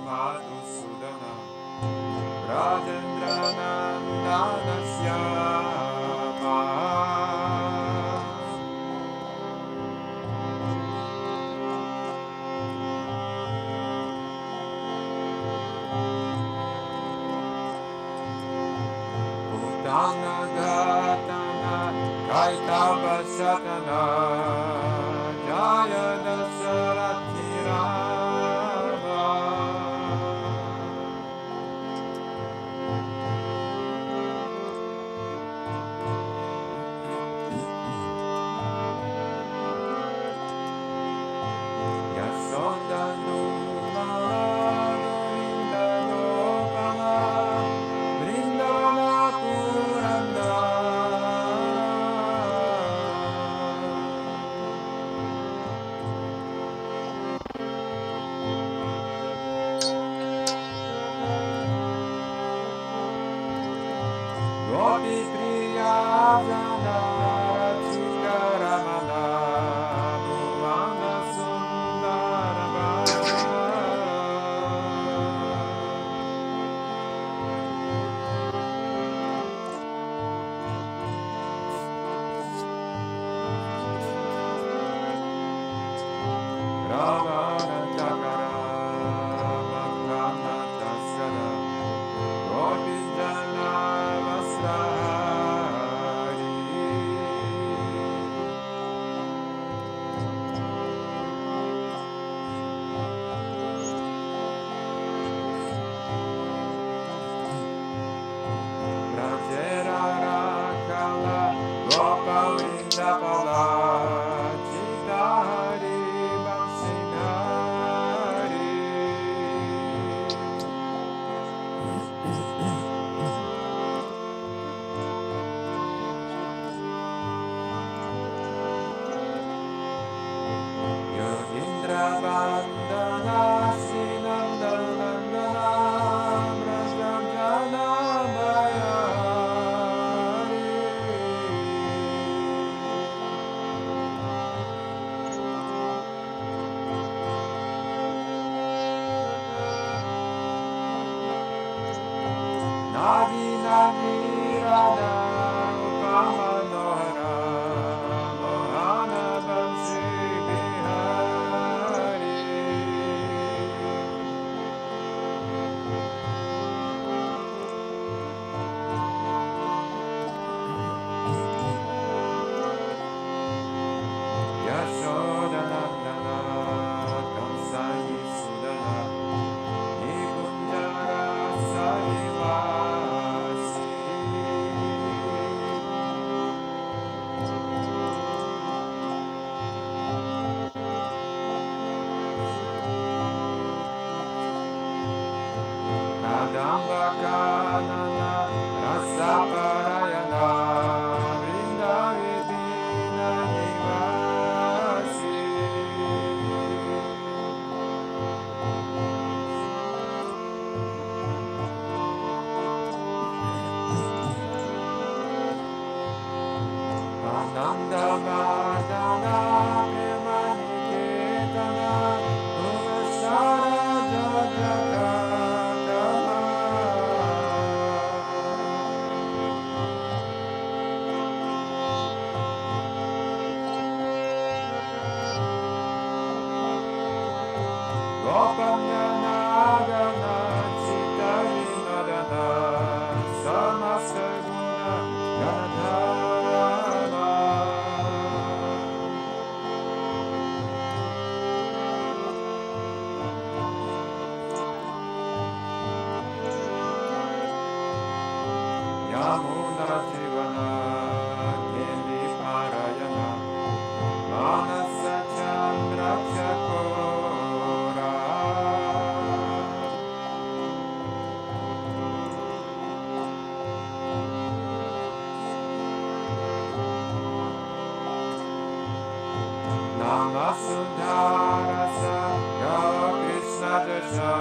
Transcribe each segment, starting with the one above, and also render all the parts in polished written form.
Madhusudana Rajendranandanasya Bhutana Gatana Kaitava Satana Jaya Dasarathi Rama Yasodhanu Govinda Gopala Vrindavana Puranda Gopi Priya Jana Chikaramana Bhuvana Sundarama Ravana Chakara Makrana Taskara Gopi Jana Vasrahari Brajera Rakala Gopalinda Pala Chitari Bansinari Yogindra Bandana Sinandanandana Brajajana Bayari Nagi Nagi Radha Upamanohara Mohana Bansi Bihari Yashodanandana Kamsayi Sudana Nikunjara Sarivasi Kadamba Kanana Rasaparayana Vrindavidina Nivasi Ananda Vardana Premaniketana Umashara Jajakatama Gopamyana Gana Chitarinadana Samasaguna Ganadharma Yamuna Jivana Giri Parayana Manasa Chandra Chakora Namasudharasa Gava Kṛṣṇa Dasha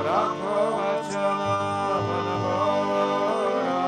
Raghuvachana Manavora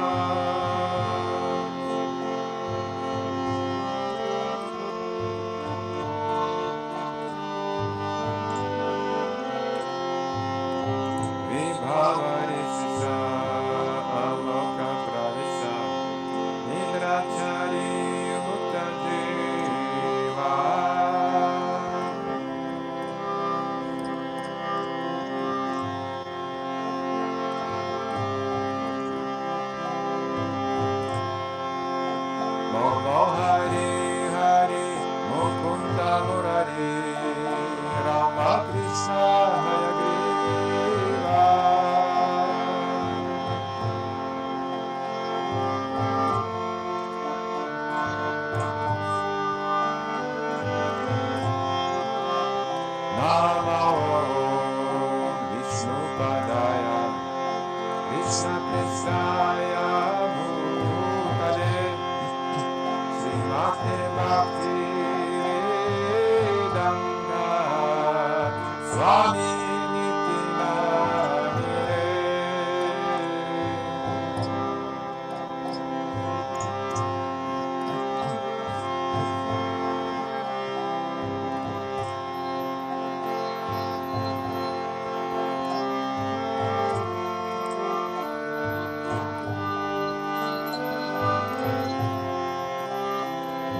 Kṛṣṇa Kṛṣṇaya Bhutale Srimate Bhakti Vedanta Swami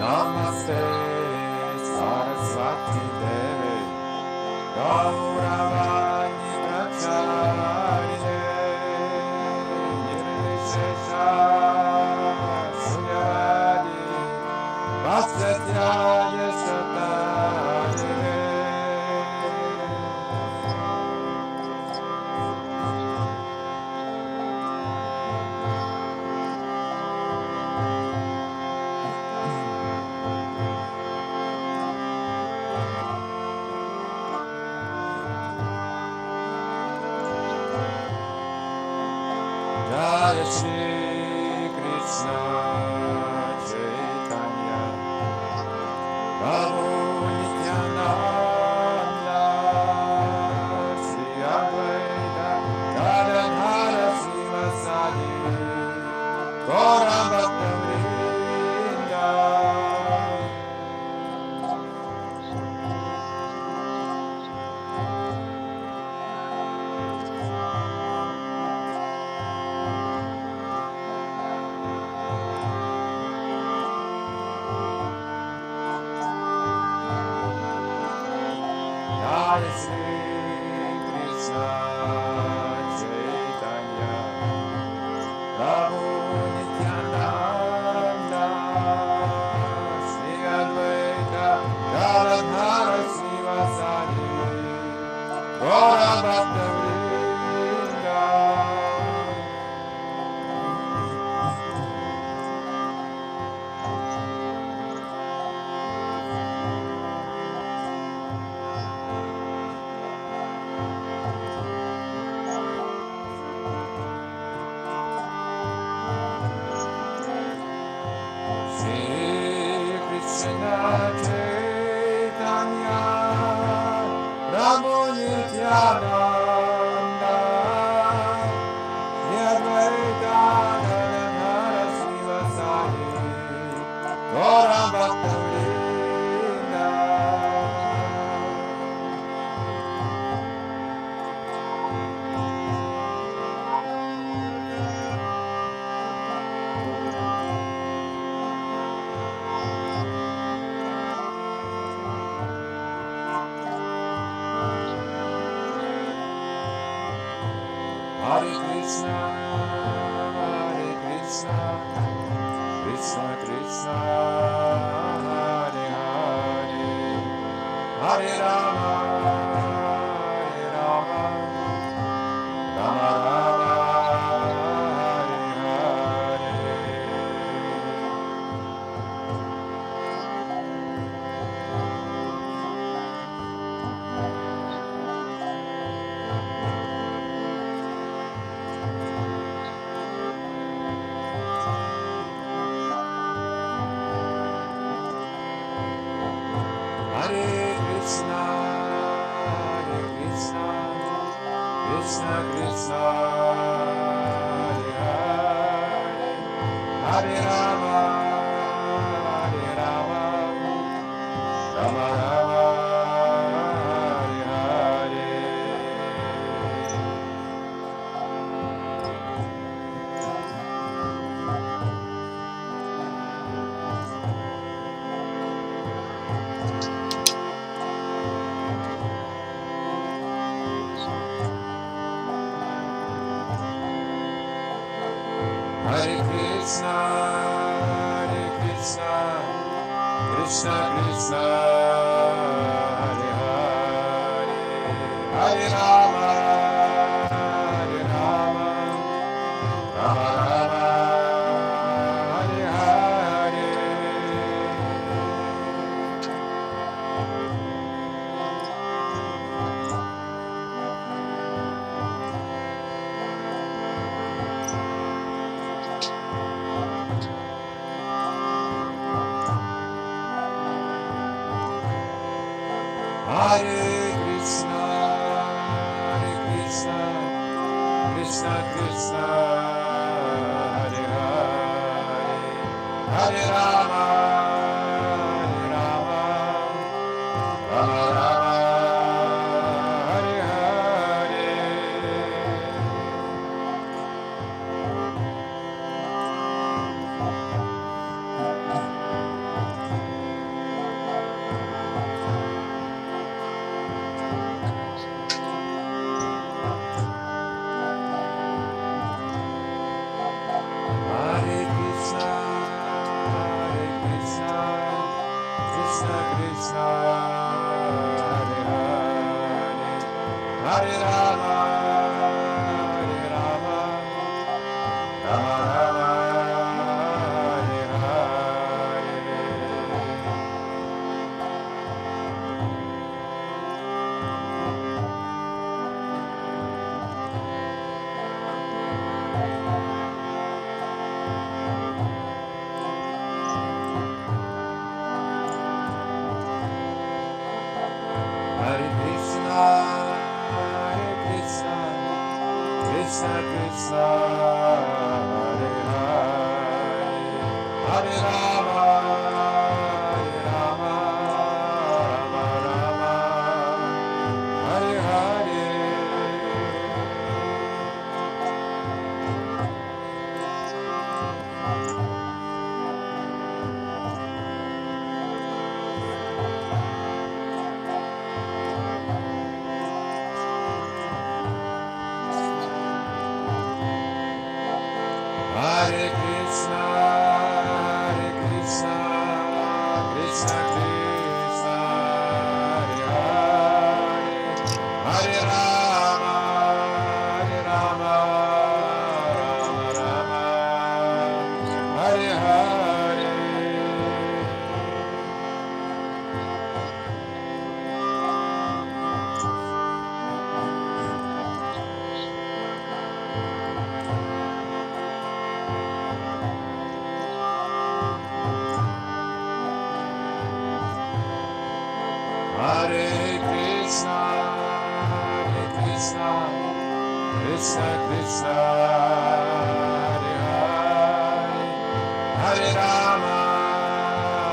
Namaste Saraswati Devi Gauravani Pracharine Nirvishesha Sunyavadi Vasatyaya Satarine Jaya Shri Kṛṣṇa Chaitanya Prabhu Nityananda Shri Advaita Gadadhara Srivasadi Gaura Bhakta-vrinda Jaya Shri Kṛṣṇa Chaitanya Prabhu Nityananda Shri Advaita Gadadhara Srivasadi Gaura Bhakta-vrinda Shri Kṛṣṇa Chaitanya Prabhu Nityananda Shri Advaita Gadadhara Srivasadi Gaura Bhakta-vrinda Hare Kṛṣṇa, Hare Kṛṣṇa, Kṛṣṇa Kṛṣṇa, Hare Hare, Hare Rama, Hare Rama, Rama Rama, Hare Hare. Hare Kṛṣṇa, Hare Kṛṣṇa, Kṛṣṇa Kṛṣṇa, Hare Hare, Hare Rama, Hare Rama, Rama Rama, Hare Hare. Hare Kṛṣṇa, Hare Kṛṣṇa, Kṛṣṇa Kṛṣṇa, Hare Hare, Hare Rama, Hare Rama, Rama Rama, Hare Hare. Krishna Krishna, Hare Hare, Hare Rama, Hare Rama, Rama Rama, Hare Hare. Hare Krishna, Krishna Krishna, Hare Hare, Hare Rama, Hare Rama, Rama Rama, Hare Hare. Hare Krishna, Krishna Krishna, Hare Hare, Hare Rama, Hare Rama, Rama Rama, Hare Hare. Hare Krishna, Krishna Krishna, Hare Hare, Hare Rama, Hare Rama, Rama Rama, Hare Hare. Hare Krishna, Krishna Krishna, Hare Hare, Hare Rama,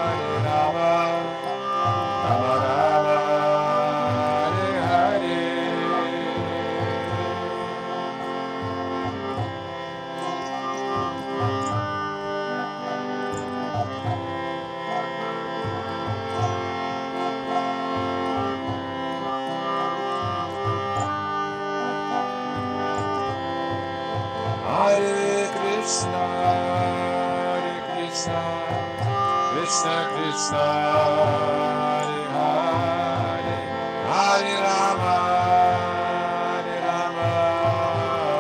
Hare Rama, Rama Rama, Hare Hare. Hare Krishna, Krishna Krishna, Hare Hare, Hare Rama, Hare Rama,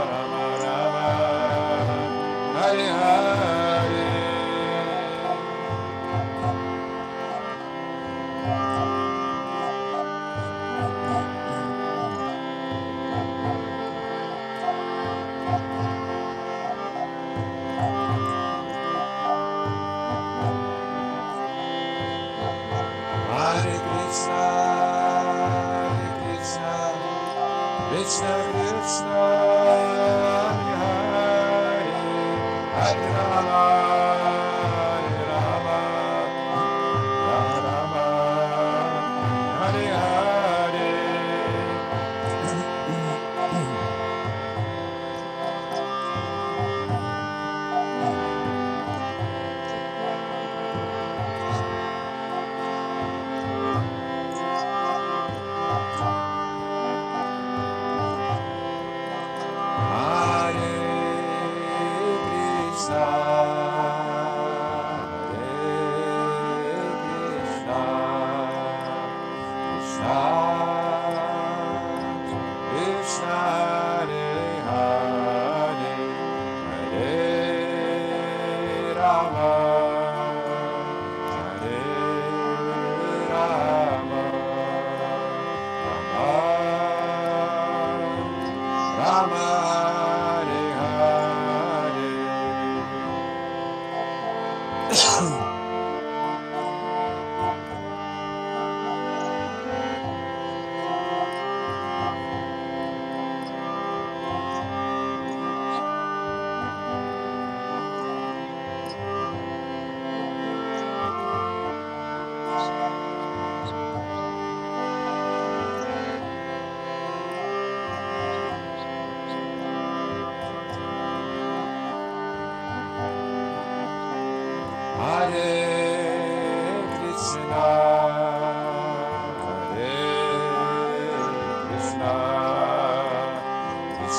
Rama Rama, Hare Hare. Hare Krishna, Krishna Krishna, Hare Hare, Hare Rama, Hare Rama, Rama Rama, Hare Hare.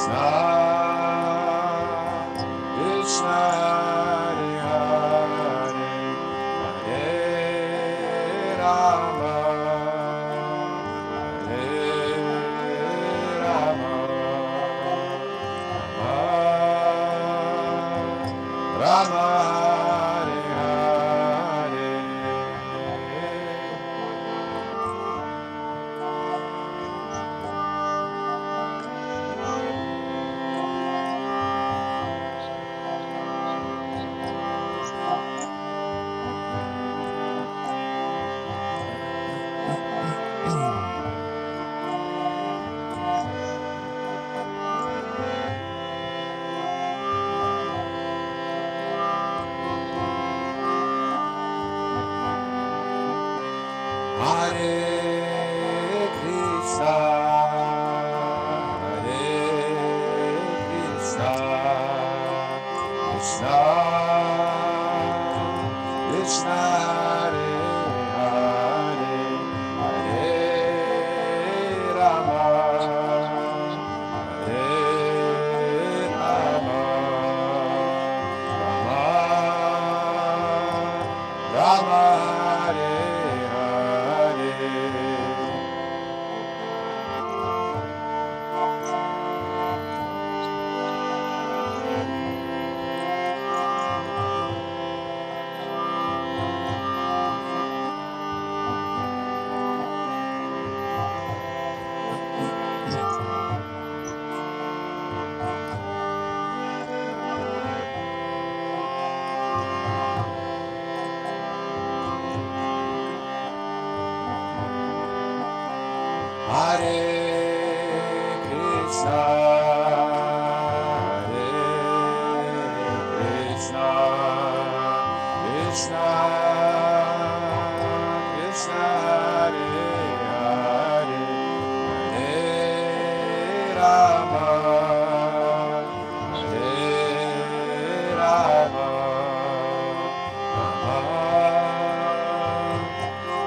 Krishna, Hare Hare, Hare Rama, Hare Rama, Rama Hare Hare. Hare Krishna, Hare Krishna, Krishna Krishna, Hare Hare, Hare Rama, Hare Rama, Rama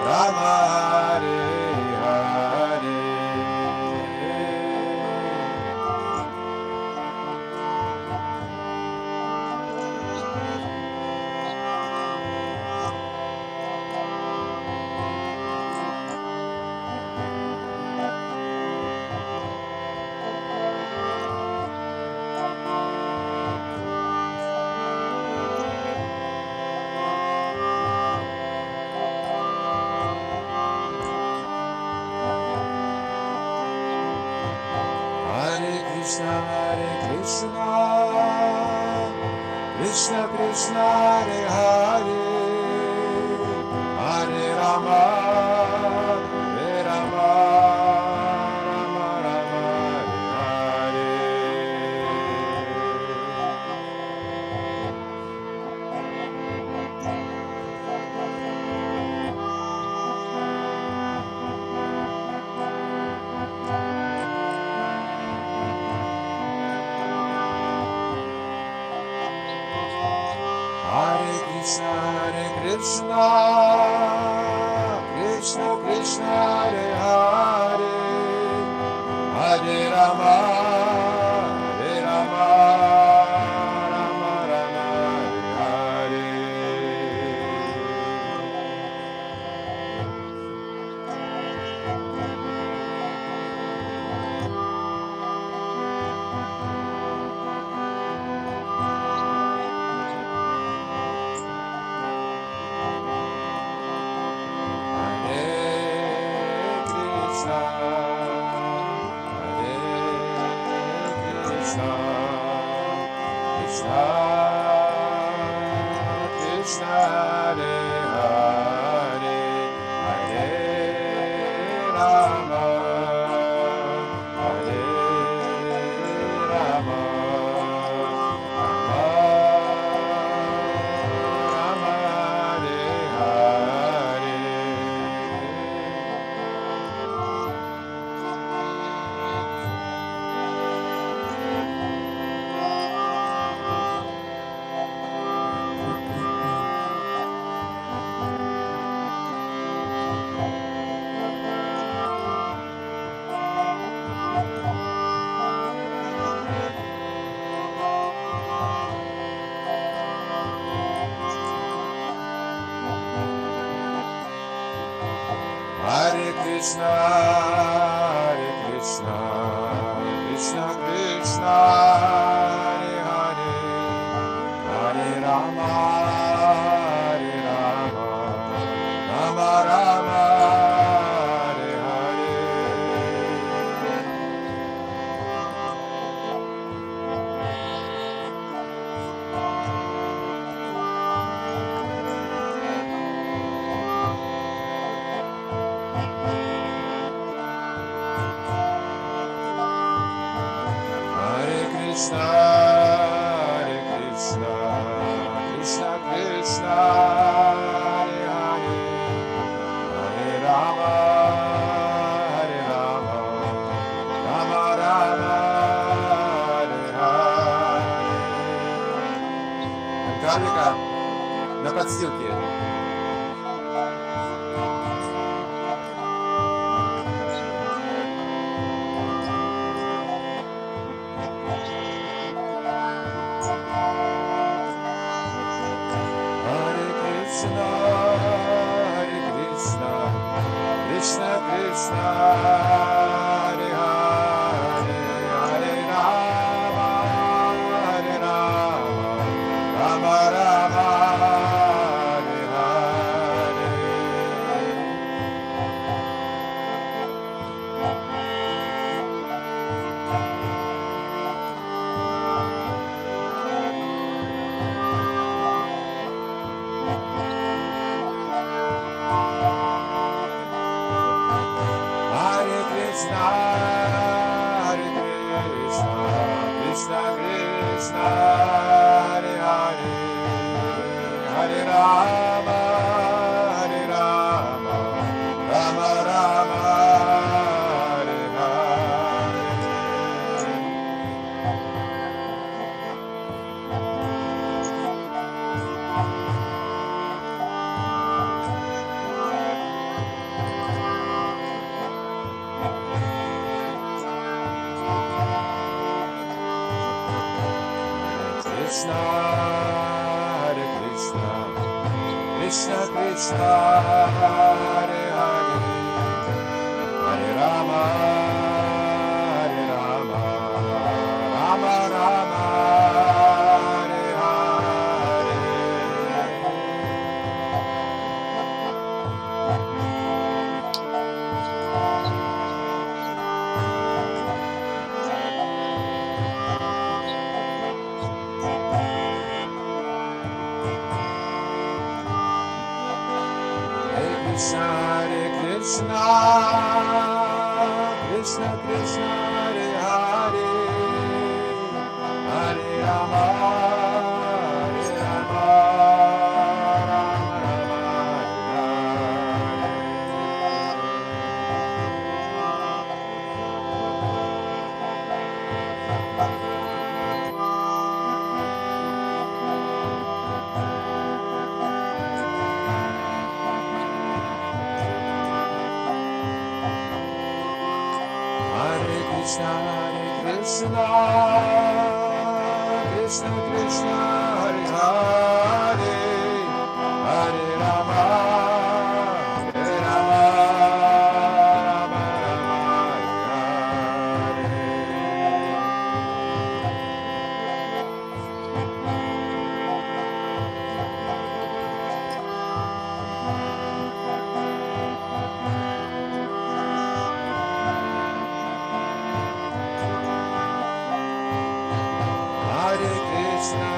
Rama, Hare Hare Krishna, Hare Krishna, Krishna Krishna, Hare Hare, Hare Rama, Hare Rama, Rama Rama, Hare Krishna Krishna, Hare Hare, Hare Rama, Hare Rama, Rama Rama, Hare Hare Krishna, Krishna Krishna, Hare Hare, Hare Rama, Hare Rama, Rama Rama, Hare Krishna Krishna, Hare Hare, Hare Rama, Hare Rama, Rama Rama, Hare Hare. Krishna, Hare Krishna, Krishna Krishna, Hare Hare, Hare Rama, Hare Rama, Rama Rama, Hare Hare. Карлика на подстилке. Krishna Krishna, Hare Hare, Hare Rama, Hare Rama, Rama Rama, Hare Hare. Krishna, Hare Krishna, Krishna Krishna, Hare Hare, Hare Rama, Hare Rama, Rama Rama, Hare Hare. Krishna, Hare Krishna, Krishna Krishna, Hare Hare, Hare Rama, Hare Rama, Rama Rama, Hare Hare. Krishna, Hare Krishna, Krishna Krishna, Hare Hare, Hare Rama, Hare Rama, Rama Krishna,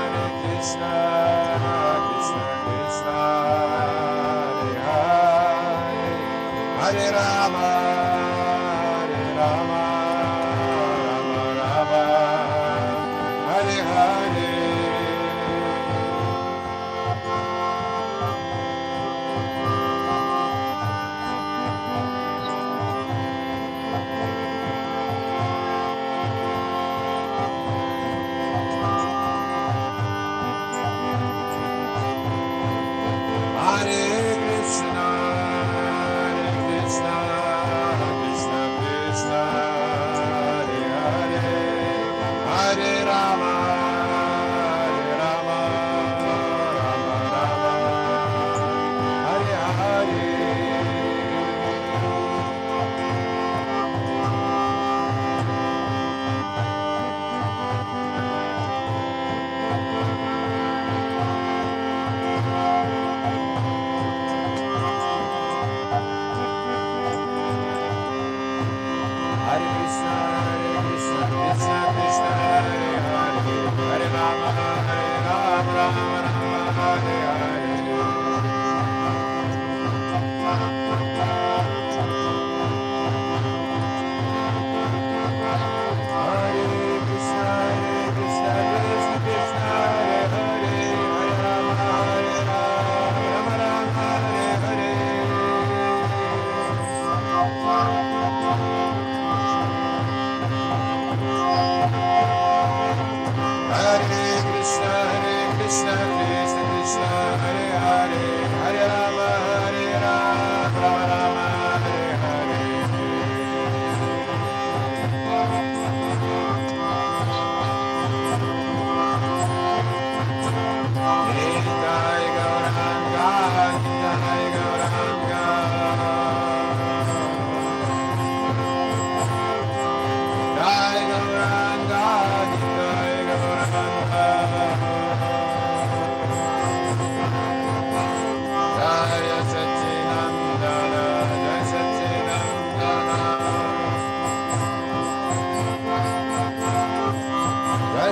Hare Krishna, Krishna Krishna, Hare Hare, Hare Rama, Hare Rama, Rama Rama, Hare Krishna, Hare Krishna, Krishna Krishna, Hare Hare, Hare Rama, Hare Rama, Rama Rama, Hare Hare.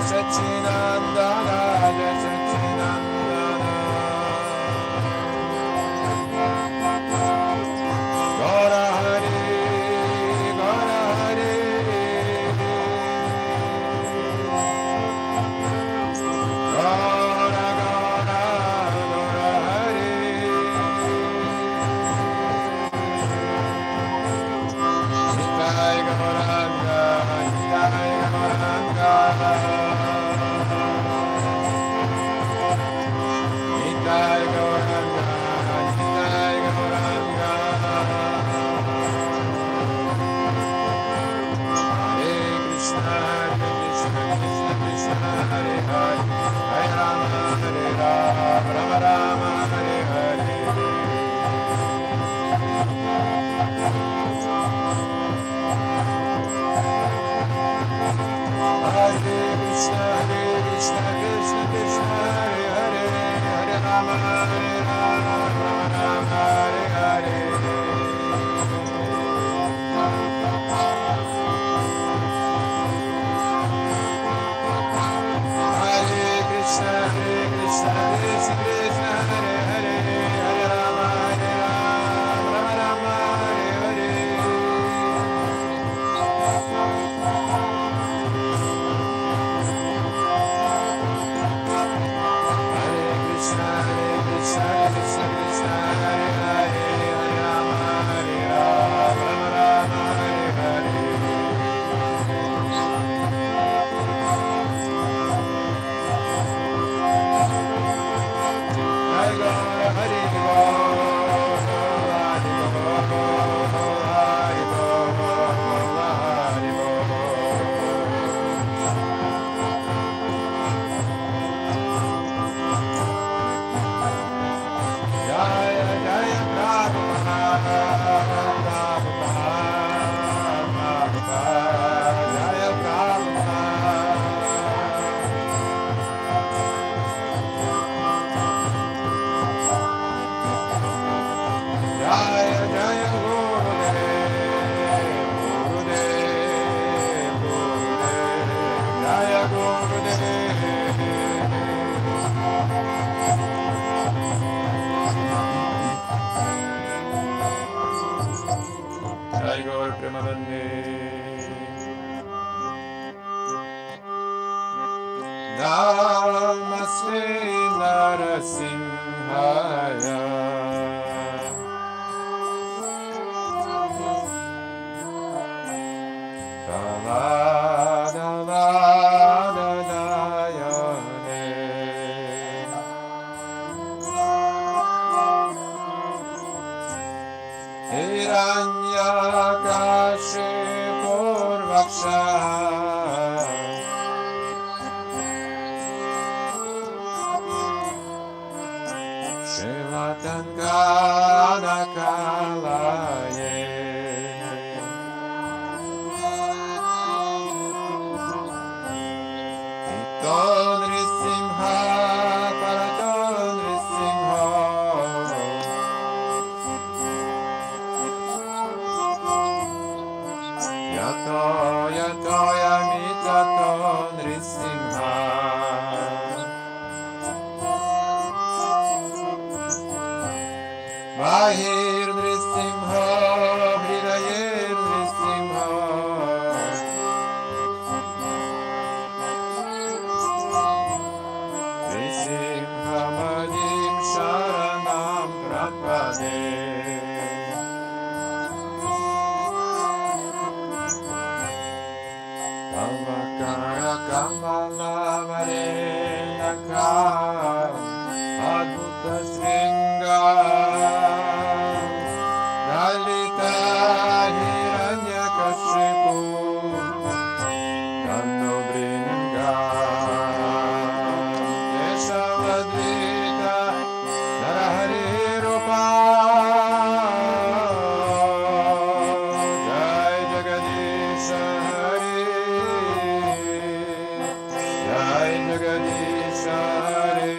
Sachinandana Jai Sachinandana Gaura Hari Gaura Hari Gaura Gaura Gaura Hari Nitai Gauranga Nitai Gauranga Nitai Gauranga Nitai Gauranga Hare Krishna Krishna Krishna Krishna Hare Hare Hare Rama Hare Rama Rama Rama Hare Hare Hare Krishna Krishna Krishna Hare Hare Hare Rama Hare Rama Rama Rama Hare Hare Hare Krishna Krishna Krishna Hare Hare Hare Rama Hare Rama Rama Rama Hare Hare Hare Krishna Krishna Krishna Hare Hare Hare Rama Hare Rama Rama Rama Hare Hare Hare Gaura Hari Gaura Hari Gaura Hari Gaura Hari Jaya Jaya Prabhupada Prabhupada Jaya Prabhupada Jaya Jaya Gurudev Gurudev Gurudev Jaya Gurudev Jai Gaur Premanande Namaste Narasimhaya Hiranyakashipurvaksha Shivatanganakalaye Ito Nrisimha Parato Nrisimha Yato Yato Yamitato Nrisimha Bahir Nrisimha Hridayir Nrisimha Nrisimhamadim Sharanam Prapade Kalmakara Kamala Varenaka Adbhuta Shringa Dalita Hiranyakashipu Tanno Bringa Keshavadvita Narahari Rupa Jai Jagadisha Hari Jai Jagadisha Hari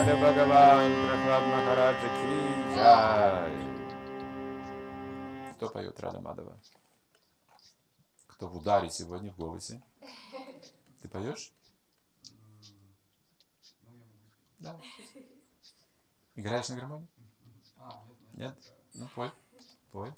Шрила Бхагаван Прахлад Махараджа ки джай. Кто поет Рада Мадава? Кто в ударе сегодня в голосе? Ты поешь? Да. Играешь на гармонии? Нет? Ну, пой. Пой.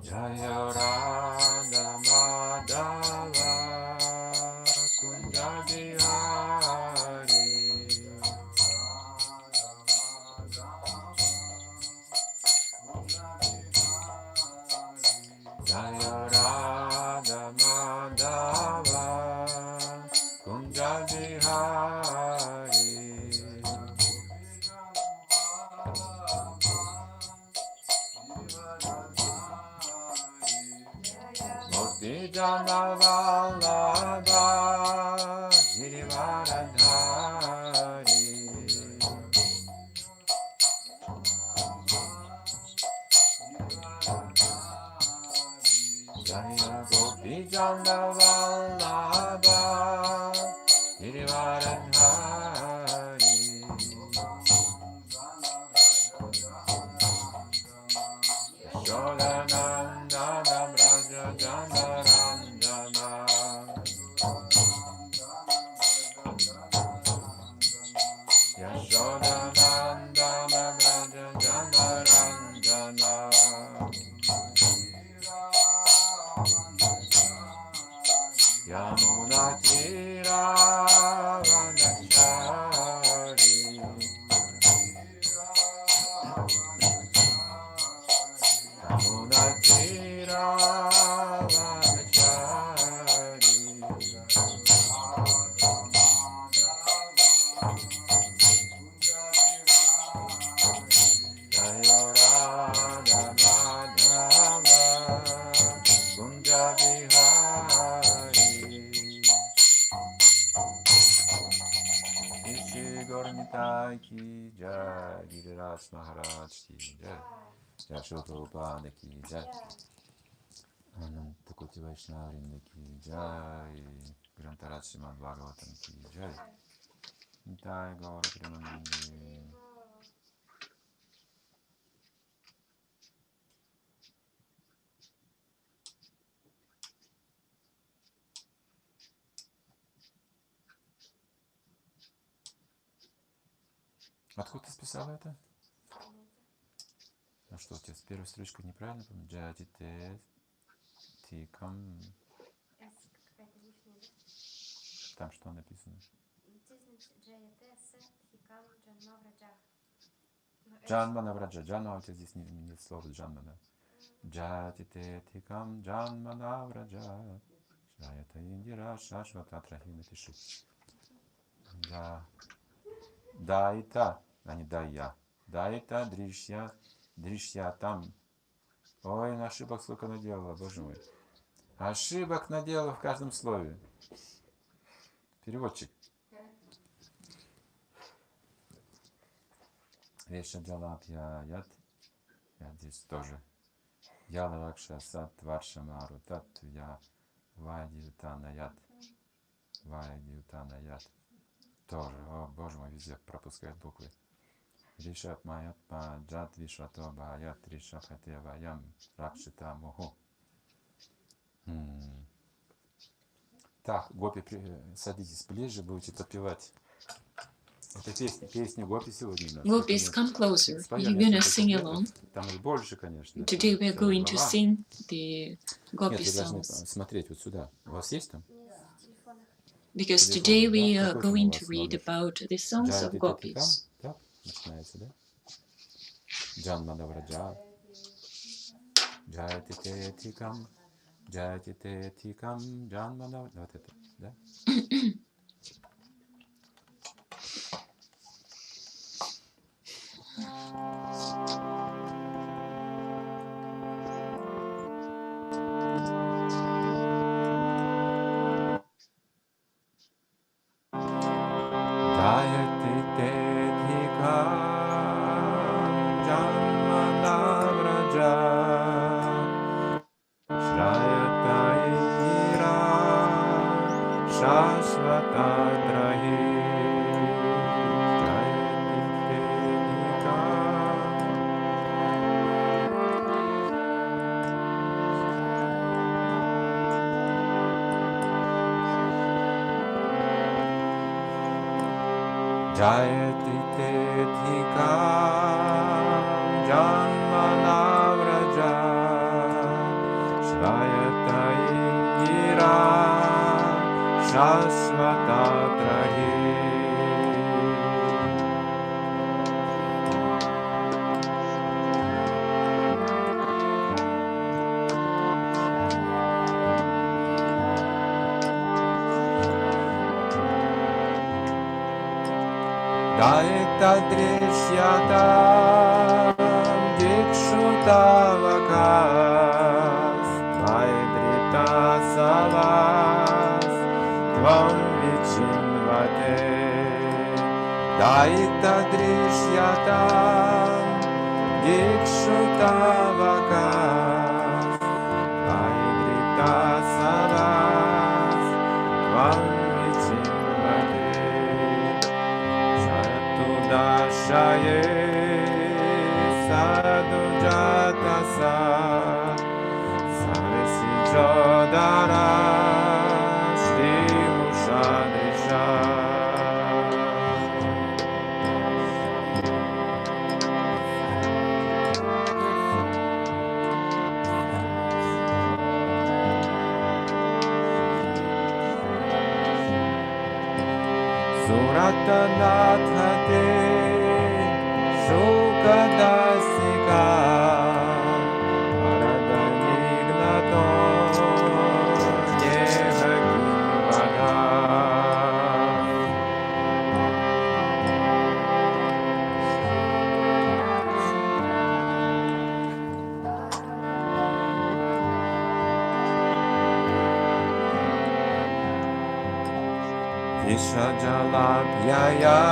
Jaya Radha Madhava Kunja Bihari Jaya Radha Madhava Kunja Bihari Jana Vallabha Girivaradhari Jaya Gopi Jana Vallabha Girivaradhari Yashodanandana Braja Jana Yashodanandana Braja Jana Ranjana Yamuna Tira Vanachari Yamuna Tira Vanachari Jaya Radha Madhava Kunja Bihari Ishi Gornitai ki jai Giriraj Maharaj ki jai Jai Shri Prabhupada ki jai Ananta Koti Vaishnavrinda ki jai Grantaraj Srimad Bhagavatam ki jai Nitai Gaura Premanande. Откуда ты списала это? А что, у тебя с первой строчкой неправильно? Джати те тикам. Там что написано? Джанмана враджа. Джанма, у тебя здесь нет слова джанмана. Джати те тикам джанмана враджа. Шаята индира шашвата трахи напиши. Да. Дайта, а не дая. Дайта, дришья, дришья там. Ой, ошибок сколько наделала, боже мой. Ошибок наделала в каждом слове. Переводчик. Вешаджалапья яд. Я здесь тоже. Ялавакша сат варшамару тату я вайдиутана яд. Вайдиутана яд. Тоже, о боже мой, везде пропускает буквы. Ришат маятма джат вишато баят ришапхате ваям ракшита муху. Так, гопи, садитесь ближе, будете подпевать. Это песни гопи сегодня у нас. Gopis, come closer. You're gonna sing along. Там их больше, конечно. Today we are going to sing the Gopi Нет, вы должны songs. смотреть вот сюда. У вас есть там? Because today we are going to read about the songs of Gopis. Так, начинается, да? Джанмана враджа. Джайти те тикам. Джайти те тикам. Джанмана. Вот это, да? Jayati te dhikam janmana vraja Jayati Tetikam Janmana Vraja Shrayata Indira Shasvata Trahi Daita Drishyata Dikshutavakas Vaidrita Savas Tvam Vichinvate Daita Drishyata Dikshutavakas Vaidrita Savas Tvam Vichinvate Dashaye sadhu jatasa sarisi jodara shri mushadesha Suratanathate Shukadasika Paradanignato Yehagivada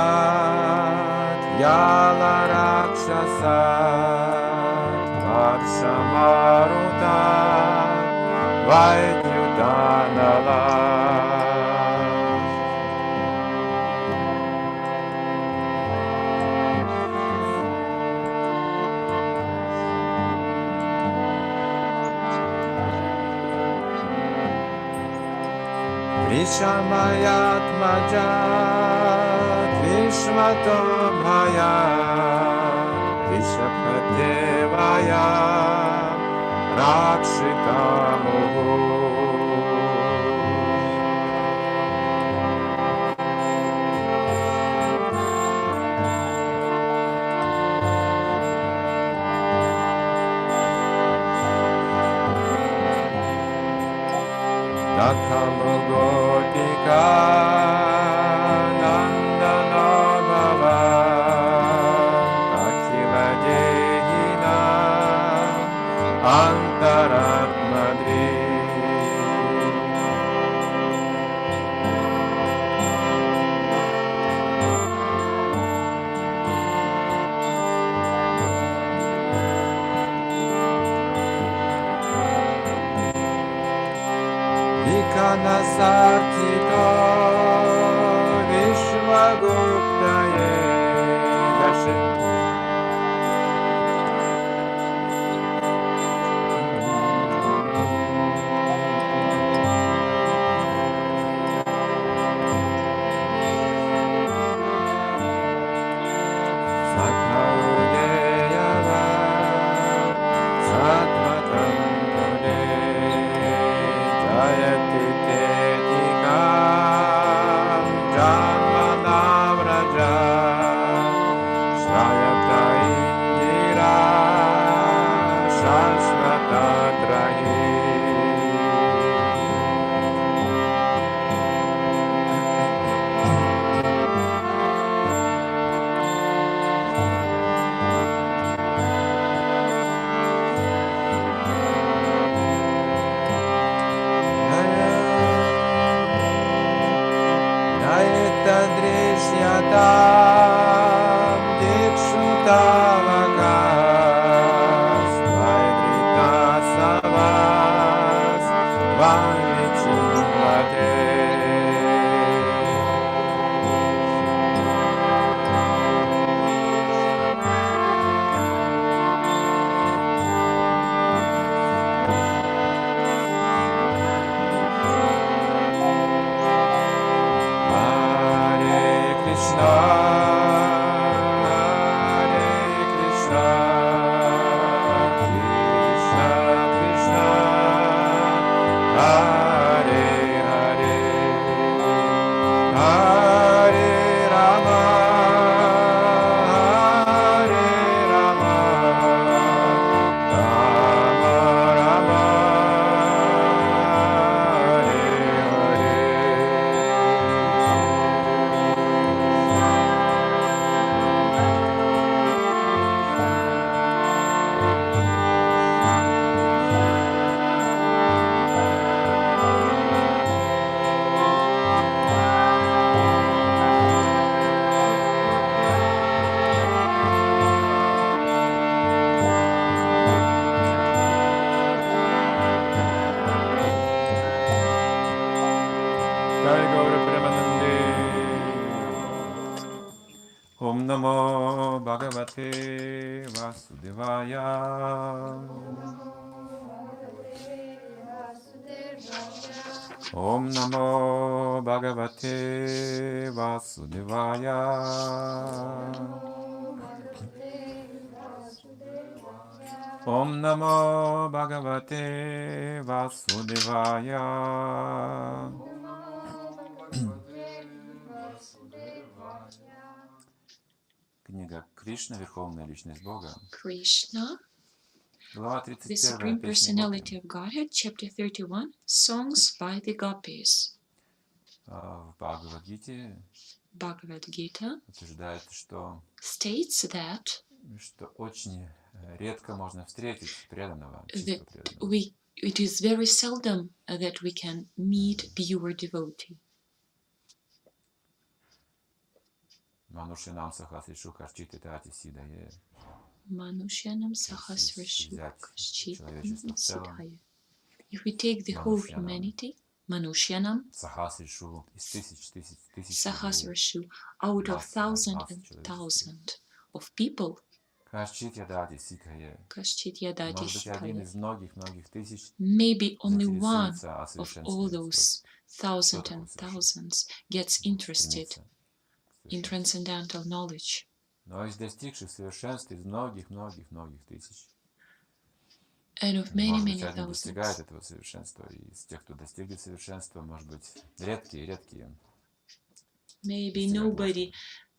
Vishajalabhyayat Yala Rakshasa Varshamaruta Vaidyutanala Vishamayat Majat Vishmato Bhayat Vishapatevaya Rakshita Mohu Tathamrugotika Nandana Bhava Akhila Jehina Antaratmadri Vikanasartito Vishvaguptaye Dashi Sathaudeyava Satmatam Kude Jayati Tetikam Janmana Vraja Vasudevaya. Om Namo Bhagavate Vasudevaya. Om Namo Bhagavate Vasudevaya. Книга Кришна, Верховная Личность Бога. Kṛṣṇa, Глава the 31, Supreme Песни Personality Гопи. of Godhead, chapter 31, Songs by the Gopis. В Бхагавад-гите Bhagavad Gita утверждает, что states that очень редко можно встретить преданного, чистого преданного. it is very seldom that we can meet pure devotee. Манушянам сахасришу карчити тати сидае. Manushyanam sahasrashu Взять kaschit человечество в целом. siddhaya. If we take the whole humanity, Manushyanam Сахасришу из тысяч sahasrashu, out of thousand and thousand of people, Карчити тати сидае. kaschit yadati Может быть, один siddhaya, из многих тысяч maybe only one заинтересуется о of all совершенстве. those thousands and thousands gets interested in transcendental knowledge. Но из достигших совершенства, из многих тысяч, And of many, может many быть, один достигает thousands. этого совершенства, и из тех, кто достигли совершенства, может быть, редкие. Maybe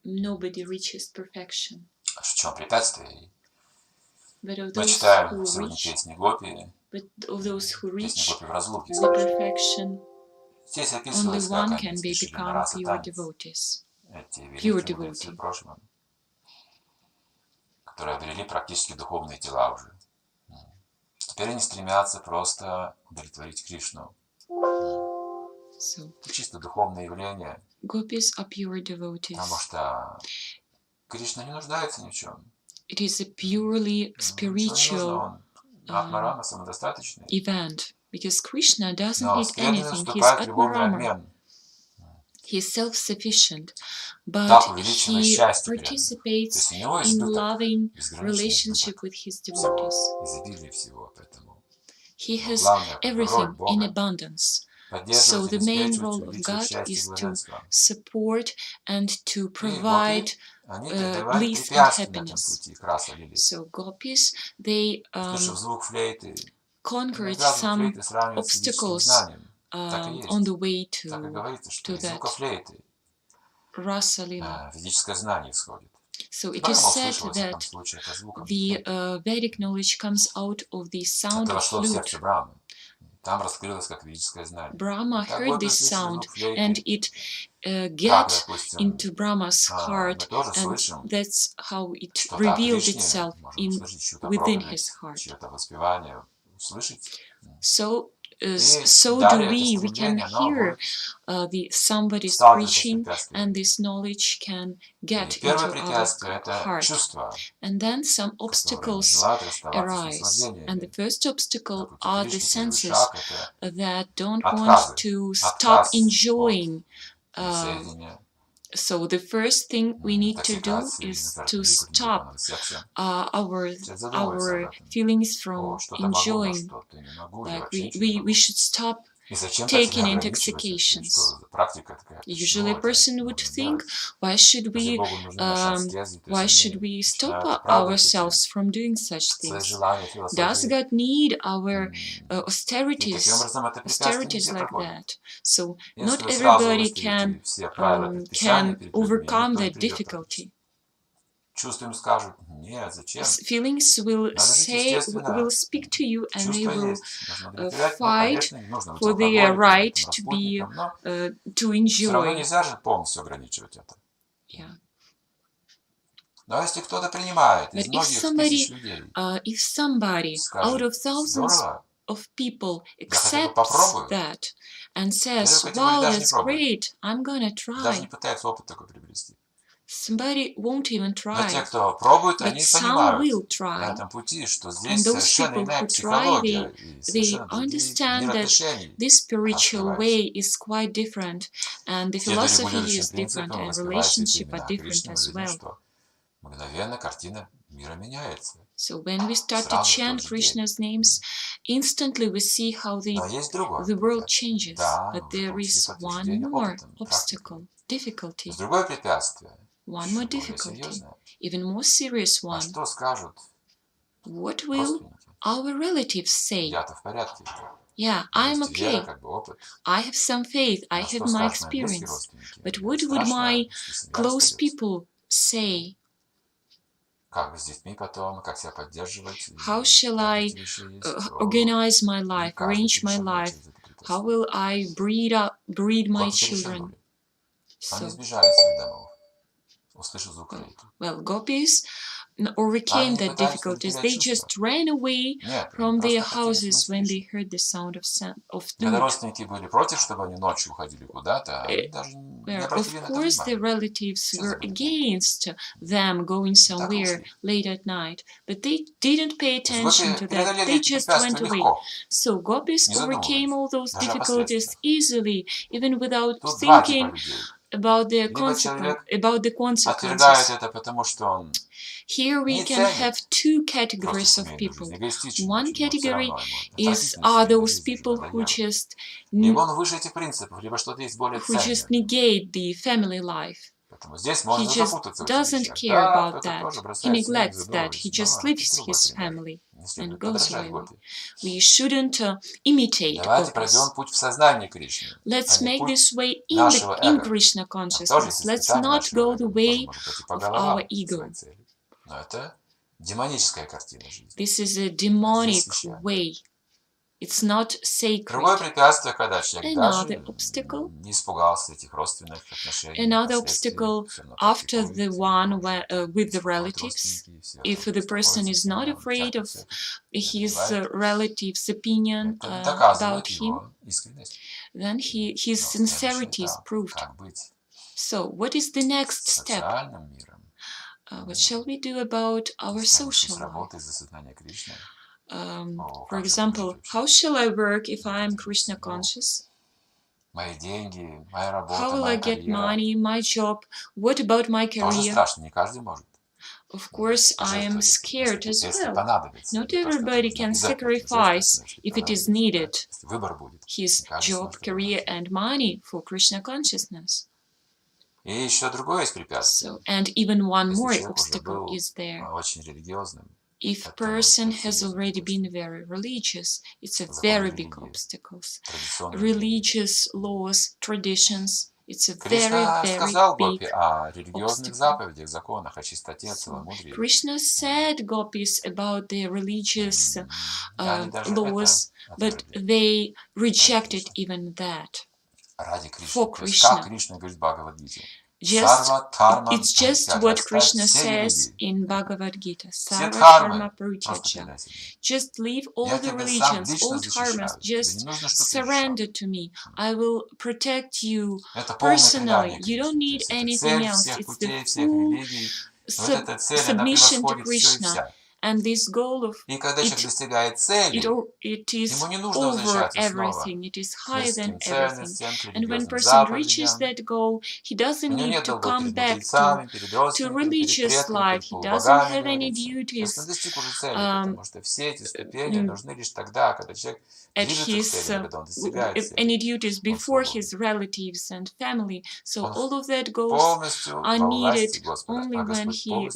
nobody reaches perfection. В чем препятствие? But of Мы those читаем who сегодня reach, песни Гопи, песни Гопи в разлуке. the perfection, Здесь only описывалось, как one они can be спешили на become раса pure танец. devotees. Эти Pure великие мудрецы devotee. прошлого, которые обрели практически духовные тела уже. Теперь они стремятся просто удовлетворить Кришну. So, Чисто духовное явление, Gopis are pure devotees. потому что Кришна не нуждается ни в чем. It is a purely Ничего не spiritual нужно, он Атмарама самодостаточный. event, because Krishna doesn't Но need с преданным anything. He's вступает в любовный Atmarama. обмен. He's self-sufficient, but Так увеличивает he счастье преданных. То participates есть у него in избыток, loving безграничный relationship избыток with his всего, devotees. изобилие всего. Поэтому He has главная роль everything in Бога abundance. So поддерживать, the main обеспечивать, role of увеличивать God счастье и is to блаженство. support and to И provide они преодолевают bliss and препятствия на этом happiness. пути, Краса лили. So Gopis, they Слышав звук флейты, conquered иногда звук some флейты сравнивается с ведическим obstacles знанием. Так и on есть. the way Так и to говорится, что из that звука флейты Rasa Lila. ведическое знание исходит. So it Брахма is said услышал, во всяком that случае, это звуком the флейты. Vedic knowledge comes out of the sound Это of вошло в flute. сердце Брахмы. Там раскрылось как ведическое знание. Brahma Так heard Гопи this услышали sound звук флейты. and it Так, get допустим, into Brahma's мы heart, тоже and слышим that's how it что-то о revealed Кришне, itself можем in услышать чью-то within проповедь, his heart. чье-то воспевание, услышать. So И so do далее это we can стремление, оно hear будет somebody's сталкиваться с preaching, препятствиями. and this knowledge can И get первое into our препятствие – это heart. чувства, And then some которые obstacles желают расставаться с arise. And наслаждениями. the first На obstacle пути are the Кришны первый senses шаг – это that don't отказы, want to stop отказ enjoying. от присоединения, So the first thing we need to do токсикации, is например, to великого stop нирванного секса. our Человек задумывается об этом. feelings О, from что-то могу, но enjoying. что-то не могу, или Like вообще ничего не we могу. should stop И зачем taking себя ограничивать, intoxications. что практика такая? Usually a Почему это person would нужно think, делать? why should Разве we Богу нужны наши аскезы? То why есть should они we stop начинают оправдывать эти ourselves from doing such свои things? желания, Does философии. God need our И таким austerities образом это препятствие не austerities все like проходят. that? So not Если вы сразу everybody выставите все правила предписания перед людьми, overcome никто не that придет. difficulty. Чувствами скажут: нет, зачем? Feelings will Надо жить say, естественно. will speak to you, and they Чувства will есть. Нужно удовлетворять, но, fight конечно, не нужно быть for their алкоголиком, right этим to be распутником, но to все равно enjoy. нельзя же полностью ограничивать это. Yeah. Но если кто-то принимает из But многих тысяч людей, if somebody out скажет: of thousands здорово, of people я хотя бы accepts попробую. that and says, Первая категория wow, даже не that's пробует. great, I'm gonna Даже не try. пытается опыт такой приобрести. Somebody won't even Но те, try, кто пробует, but они some понимают will на try. этом пути, что And здесь those совершенно people иная who try, психология и they совершенно другие understand мир that отношений this spiritual раскрываются. way is quite different, and the Следуя philosophy регулирующим is different, принципам, and воспевая святые relationship are имена different Кришны, мы as видим, well. что мгновенно картина мира меняется. So when we start to chant Krishna's names, instantly we see how the world changes. But there is one more obstacle, difficulty. One more difficulty, even more serious one. What will our relatives say? Yeah, I'm okay. I have some faith, I have my experience. But what would my close people say? How shall I organize my life, arrange my life? How will I breed my children? So, well, Gopis overcame that difficulties. They just ran away from their houses when they heard the sound of flute. Of course, the relatives were against them going somewhere late at night, but they didn't pay attention to that. They just went away. So Gopis overcame all those difficulties easily, even without thinking about the consequences. Here we can have two categories of people. One category are those people who just negate the family life. He just doesn't care about that. He neglects that. He just leaves his family and goes away. We shouldn't imitate Gopis. Let's make this way in Krishna consciousness. Let's not go the way of our ego. This is a demonic way. It's not sacred. Another obstacle after the one with the relatives, if the person is not afraid of his relatives' opinion about him, then his sincerity is proved. So what is the next step? What shall we do about our social life? For example, how shall I work if I am Krishna conscious? How will I get money, my job? What about my career? Of course, I am scared as well. Not everybody can sacrifice, if it is needed, his job, career, and money for Krishna consciousness. So, and even one more obstacle is there. If a person has already been very religious, it's a very big obstacle. Religious laws, traditions, it's a very, very big obstacle. So, Krishna said Gopis about the religious laws, but they rejected even that for Krishna. It's just what Krishna says in Bhagavad Gita, Sarva Dharma Parityaja. Just leave all the religions, all dharmas, just surrender to me. I will protect you personally. You don't need anything else. It's the full submission to Krishna. And this goal of it is over everything, it is higher than everything. And when person reaches that goal, he doesn't need to come back to religious life, he doesn't have any duties any duties before his relatives and family. So all of that goals are needed only when he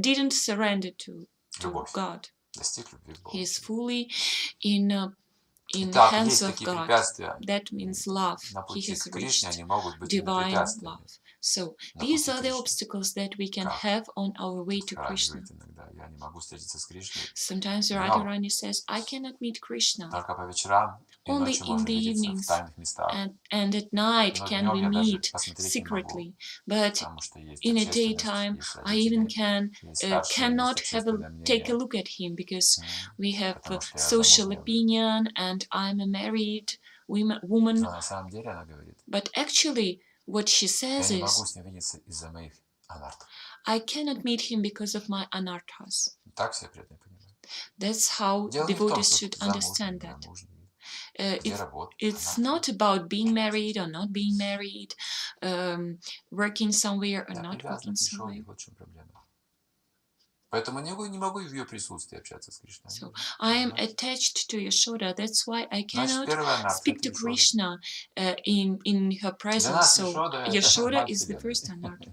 didn't surrender to God. He is fully in the hands of God. That means love. He has reached divine love. So these are the obstacles that we can have on our way to Krishna. Sometimes Radharani says, I cannot meet Krishna. Only in the evenings and at night can we meet secretly, but in a daytime I even cannot take a look at him because we have social opinion and I'm a married woman. But actually what she says is, I cannot meet him because of my anarthas. That's how devotees should understand that. It's not about being married or not being married, working somewhere or not working somewhere. Поэтому не могу в ее присутствии общаться с Кришной. So I am attached to Yashoda. That's why I Значит, cannot первая анарта — speak это to Яшода. Krishna in her Для presence. нас So Яшода — это Yashoda мать is the Вселенной. first anartha.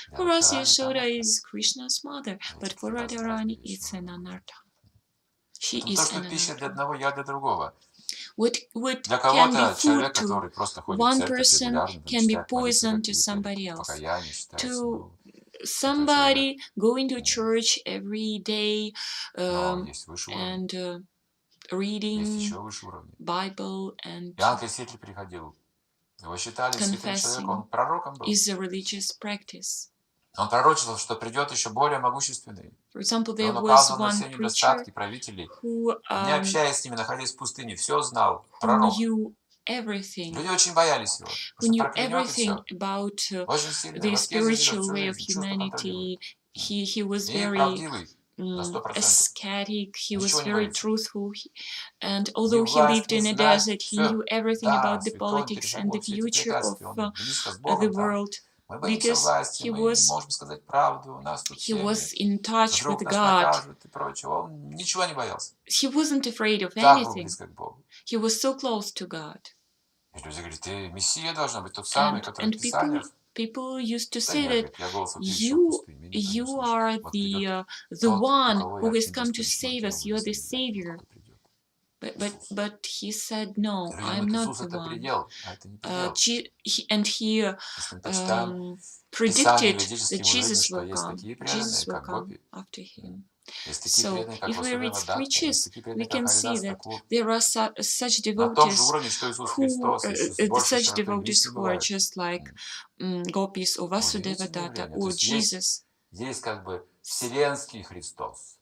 Для For us, Радхарани это Yashoda анарта. is Krishna's mother, but Эти for Radharani, пространные it's вещи. an anartha. She Потому is то, что an пища для anartha. одного, я для другого. What Для can be кого-то food человек, to который просто ходит в one церковь person регулярно, там, can be читает молитвы poison to какие-то, somebody или else. покаяние считается, To ну, это somebody человек. going to church every day Но есть выше уровень, and есть reading еще выше уровень. Bible and Иоанн Креститель приходил. Его считали святым человеком, он confessing пророком был. is a religious practice. Он пророчил, что придет еще более могущественный. For example, И there он was указывал на one все preacher недостатки правителей. who Не общаясь с ними, находясь в пустыне, все знал. who Пророк. knew everything, Люди очень боялись его. who Потому что knew проклянет и everything все. about Очень сильный. the В аскезе живет spiritual всю way of жизнь. Чувства контролирует. humanity. He was И very правдивый на 100%. ascetic, he was Ничего не very боится. truthful, and Ни although he власть, lived ни in a знать. desert, he Все. knew everything Да, about the святой, он politics and the перешагнул все эти future of препятствия. Он близко с the Богом там. world, Мы боимся because власти, he мы не was можем сказать правду, у нас тут he семьи. was in touch Вдруг with нас God. накажут и прочее. Он ничего не боялся. He wasn't afraid of Так был anything. близко к Богу. He was so close to God. И люди говорят, ты Мессия должна быть тот самый, который в And Писаниях. people used to Да say нет, that говорит, я голос вопиющего в пустыне, меня никто не you услышит. are Вот придет the тот, у one кого who я has come to недостаточно save us. делаю, You're the если я Savior. кто придет. But he said, no, Люди I'm думают, not Иисус the это one. предел, а это не предел. And he Если мы почитаем predicted Писание that ведические, мы Jesus увидим, что will есть come. такие Jesus преданные, will как come Гопи. after him. Есть такие So, преданные, как if we read Васудева Датта, есть scriptures, такие we преданные, can как see Харидас that Такур. there are such На том же devotees уровне, что Иисус who, Христос, еще с большей such широтой devotees миссии who are бывают. just like Gopis or Vasudeva Удивительное Datta явление. То or есть Jesus. есть как бы вселенский Христос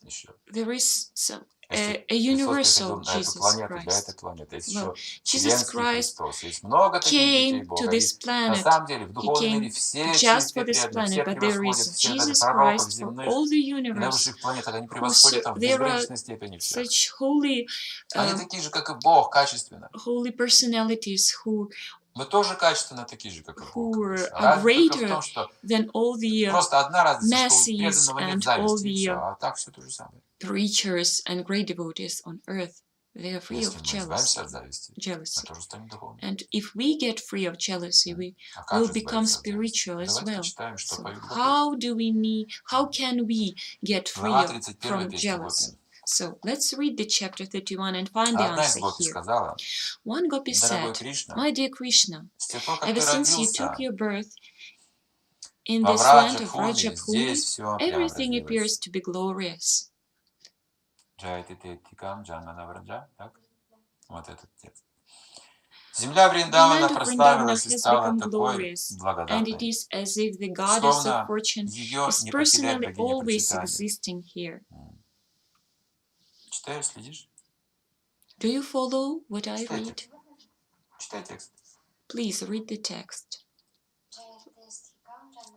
еще. There is some, Если a universal Христос приходил на эту Jesus планету, для Christ. этой планеты, есть Well, еще Jesus вселенский Christ Христос. Есть много таких детей came to Бога. И this на planet. самом деле в He духовном мире came все just чистые for this преданные, planet, все but there превосходят is всех даже Jesus пророков Christ for земных all the и на universe. высших планетах. Они превосходят там в There are безграничной степени всех. such holy, Они такие же, как и Бог, качественно. holy personalities who Мы тоже качественно такие же, как и Бог. are Разница только в greater том, что than all the просто одна разница, что у masses преданного нет and all зависти, и все. the А так все то же самое. preachers and great devotees on earth. They are free Если of мы избавимся от зависти, мы jealousy. тоже станем духовными. And if we get free of jealousy, we А как will же become избавиться от зависти? spiritual as Давайте well. почитаем, что So поют Гопи. how can we get free Глава 31 from песни jealousy? Гопи. So let's read the chapter 31 and find the Одна из answer Гопи here. сказала, One Gopi дорогой said, Кришна, My dear Krishna, с тех пор, как ever ты since you took родился your birth in во this land of Враджапуне, Rajapuni, здесь все everything преобразилось. appears to be glorious. Джайтитетикам джанмана враджа, так? Вот этот текст. Земля The Вриндавана land of Vrindavana прославилась и has стала become такой glorious, and it благодатной, is as if the goddess of словно fortune ее is не потеряет personally богиня always процветания. existing here. Читаешь, следишь? Do you follow what I Читайте. read? Читай текст. Please read the text.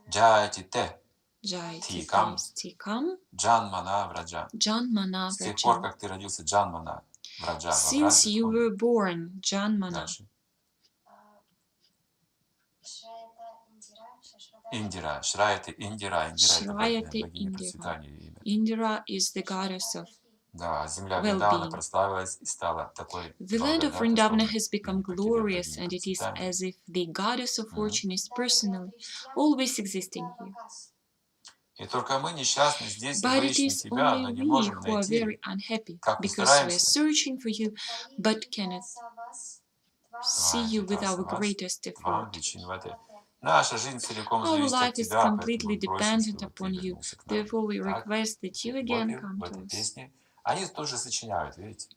Джайтите Jai Tikam. Tikam джанмана враджа. Janmana С тех пор, Vrajan. как ты родился, джанмана враджа. во Since you Враджапуне. were born, Janmana. Дальше. Индира. Шраяте Индира. Индира это Шраяте богиня Индира. процветания имя. Indira is the goddess of. Да, земля Well-being. Вриндавана прославилась и стала такой The land of благодатной, Vrindavana словно has become не потеряет glorious, богиня and it is процветания. as if the goddess of fortune is personally always existing here. И только мы несчастны здесь, и But мы it ищем is тебя, only но не we можем who are найти. very unhappy Как мы because we are стараемся. searching for you, but cannot see you with our greatest Вам effort. вичинвате. Наша жизнь целиком Our зависит от life is тебя, поэтому completely мы просим, dependent чтобы ты upon you. вернулся к нам. Therefore, we Так, request that you again Гопи come в to этой us. песне, они тоже сочиняют, видите?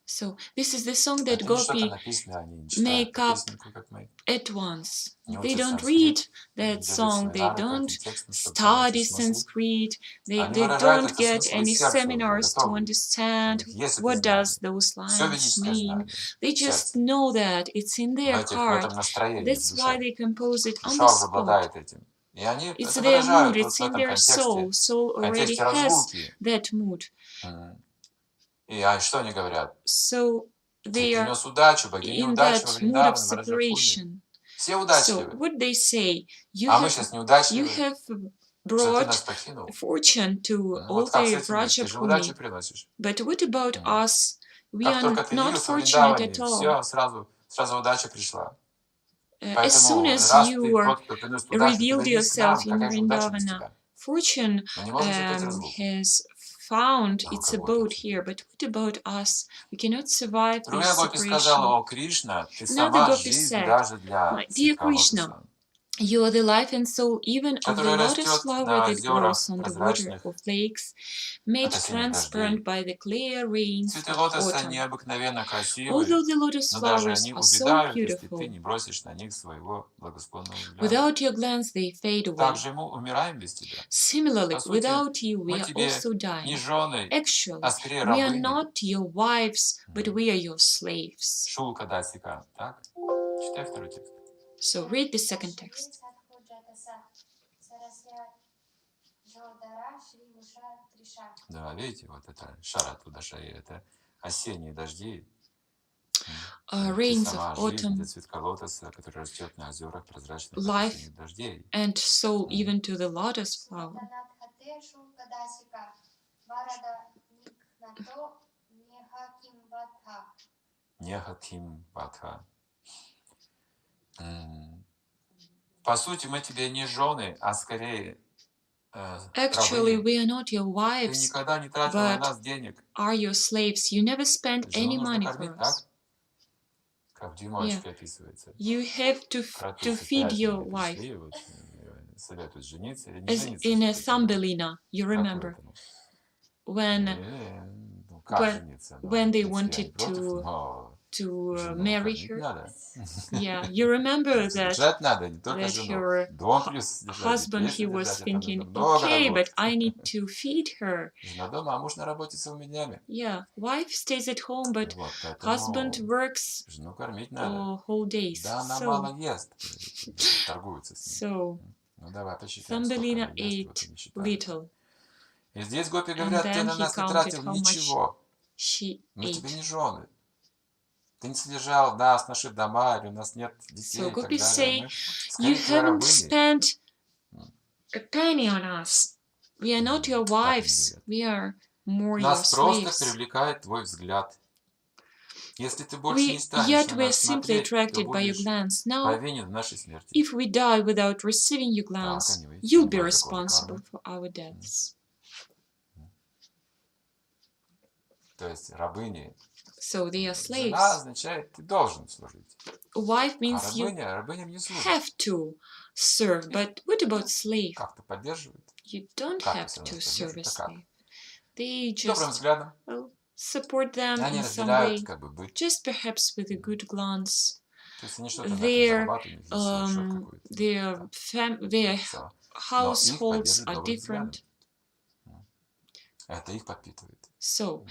So, this is the song that Это не что-то Gopi написанное, они не читают make up песенку, как мы. at once. Не They учат don't санскрит, read не that ведут song, they семинары по don't этим текстам, чтобы понять study их смысл. Sanskrit, Они they выражают don't это get смыслом any из сердца уже, seminars to готовы. У understand них есть это what does знание. those Все lines ведическое mean. знание They в just сердце. know that it's in В their этом heart. настроении, в That's why душе. they compose it on Душа the уже spot. обладает этим. И они It's это their mood, выражают вот it's в in этом their soul. контексте, Soul already контексте has разлуки. that mood. И что они говорят? So Ты they are принес удачу, богиня in удачи that во mood of Вриндаване, в Враджапуне. separation. Все So удачливы. what they say, А мы сейчас you неудачливы. have brought fortune to all the Vraja Bhumi. But what about us? We are not fortunate at all. As soon as you revealed yourself in Vrindavana, fortune has found its abode here. But what about us? We cannot survive this separation. Now the Gopis said, "My dear Kṛṣṇa, you are the life and soul even of the lotus flower that grows on the water of lakes, made transparent by the clear rains of autumn. Although the lotus flowers are so beautiful, without your glance they fade away. Similarly, without you we are also dying. Actually, we are not your wives, but we are your slaves." So read the second text. Rains of autumn, life and soul even to the lotus flower. Actually, we are not your wives, but are your slaves. You never spend any money for us. Yeah. You have to feed your wife. As in a Thumbelina, you remember, when they wanted to marry her. Yeah, you remember that her husband, he was thinking, okay, but I need to feed her. Yeah, wife stays at home, but husband works whole days. So Thumbelina ate little. And then he counted how much she ate. So Gopis say, you haven't spent a penny on us. We are not your wives. We are more your slaves. Yet we are simply attracted by your glance. Now, if we die without receiving your glance, you'll be responsible for our deaths. So they are slaves. Wife means you have to serve, but what about slave? You don't have to serve a slave. They just support them in some way, just perhaps with a good glance. Their households are different. So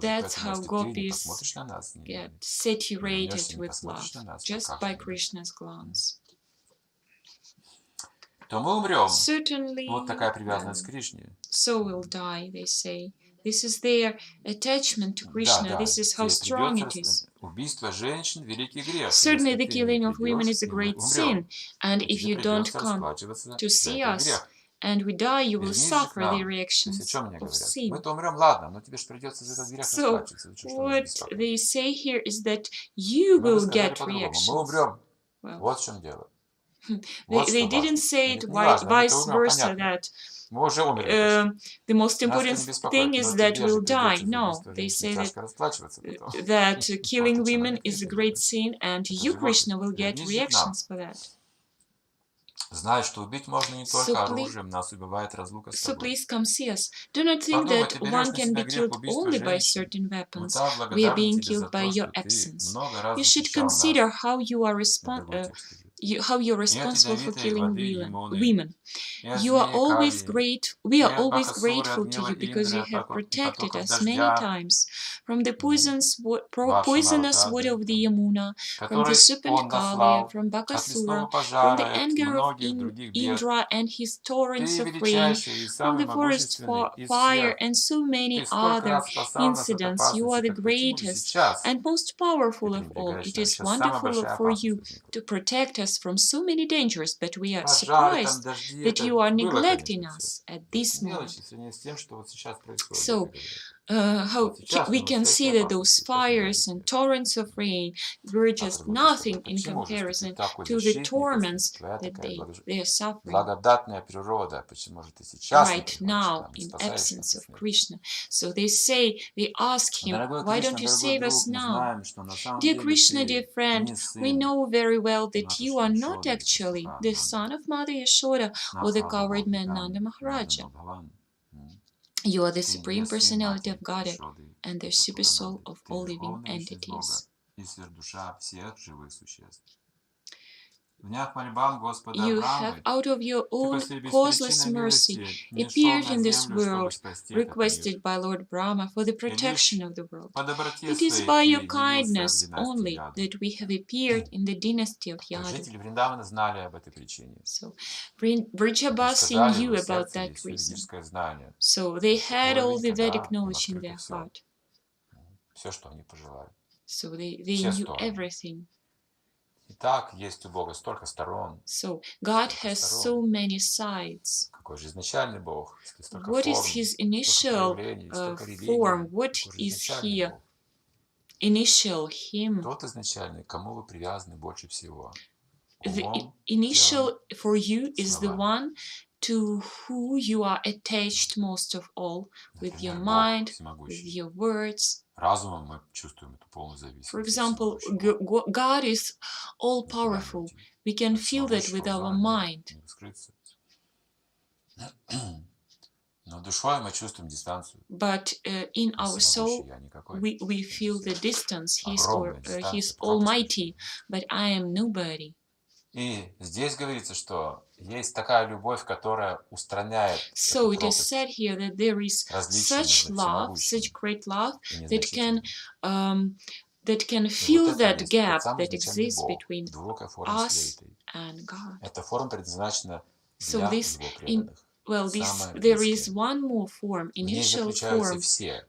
that's how Gopis get saturated with love, just by Krishna's glance. Certainly, so will die, they say. This is their attachment to Krishna. This is how strong it is. Certainly, the killing of women is a great sin, and if you don't come to see us, and we die, you will suffer the reactions of sin. So, what they say here is that you will get reactions. Well, they didn't say it vice versa, that the most important thing is that we'll die. No, they say that killing women is a great sin, and you, Krishna, will get reactions for that. So please come see us. Do not think that one can be killed only by certain weapons. We are being killed by your absence. You should consider how you are you're responsible for killing women. You are always great. We are always grateful to you because you have protected us many times from the poisonous water of the Yamuna, from the serpent Kali, from Bakasura, from the anger of Indra and his torrents of rain, from the forest fire, and so many other incidents. You are the greatest and most powerful of all. It is wonderful for you to protect us us from so many dangers, but we are surprised that you are neglecting us at this moment. So, how we can see that those fires and torrents of rain were just nothing in comparison to the torments that they are suffering right now in absence of Krishna. So they say, they ask him, why don't you save us now? Dear Krishna, dear friend, we know very well that you are not actually the son of Mother Yashoda or the coward man Nanda Maharaja. You are the Supreme Personality of Godhead and the Super Soul of all living entities. You have, out of your own causeless mercy, appeared in this world, requested by Lord Brahma for the protection of the world. It is by your kindness only that we have appeared in the dynasty of Yadu. So, Vrijabhasi knew about that reason. So, they had all the Vedic knowledge in their heart. So, they knew everything. So, God has so many sides. What is His initial form? What is His initial Him? The initial for you is the one to who you are attached most of all, with your mind, with your words. For example, God is all-powerful. We can feel that with our mind. But in our soul, we feel the distance. He's almighty, but I am nobody. So it is said here that there is such love, such great love, that can fill that gap that exists between us and God. So there is one more form, initial form,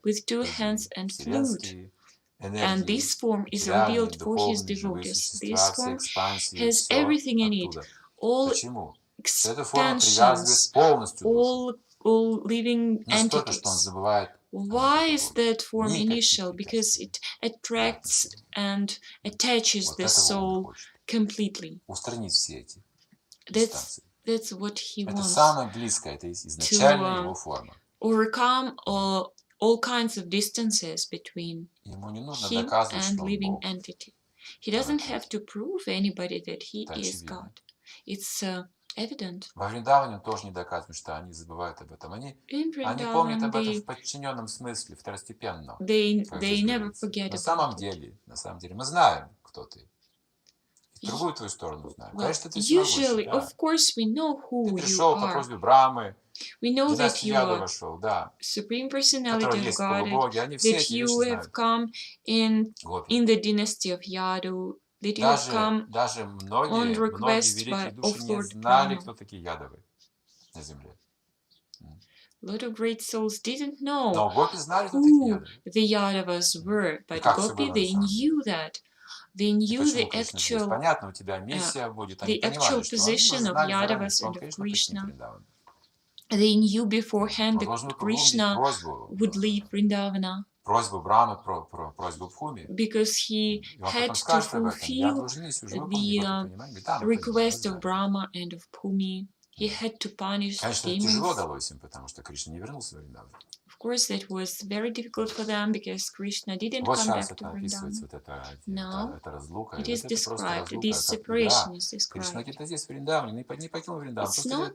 with two hands and flute. And this form is revealed for His devotees. This form has everything in it, all expansions, all living entities. Why is that form initial? Because it attracts and attaches the soul completely. That's what He wants, to overcome all kinds of distances between Him and living entity. He doesn't have to prove anybody that He is God. It's evident. In Vrindavan, they never forget about it. Well, usually, of course, we know who you are. We know that you are Supreme Personality of Godhead, that you have come in the dynasty of Yadu, that you have come on request of Lord Brahma. A lot of great souls didn't know who the Yadavas were, but Gopi, they knew that. They knew the actual position of Yadavas and of Krishna. They knew beforehand that Krishna would leave Vrindavana because he had to fulfill the request of Brahma and of Bhumi. He had to punish demons. Of course, that was very difficult for them because Krishna didn't come back to Vrindavan. Now, it is described, this separation is described. It's not.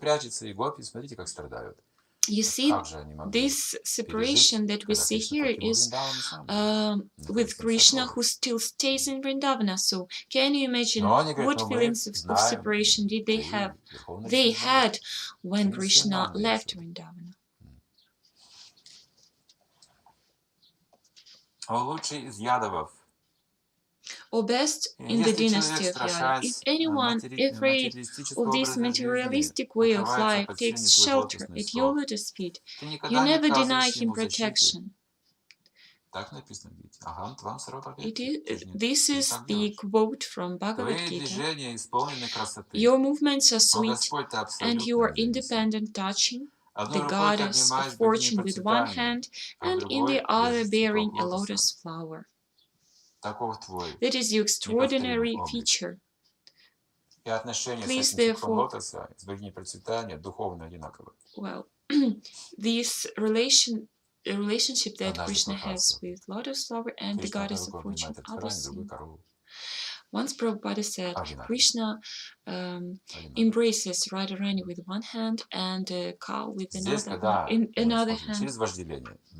You see, this separation that we see here is with Krishna, who still stays in Vrindavana. So, can you imagine what feelings of separation did they have? They had when Krishna left Vrindavana. Or best in the dynasty of Yadu. If anyone afraid of this materialistic way of life takes shelter at your lotus feet, you never deny him protection. This is the quote from Bhagavad Gita. Your movements are sweet, and you are independent, touching the goddess of fortune with one hand, and in the other bearing a lotus flower. That is your extraordinary feature. Please, therefore, well, this relationship that Krishna has with lotus flower and the goddess of fortune are the same. Once Prabhupada said, Krishna embraces Radharani with one hand and a cow with another hand.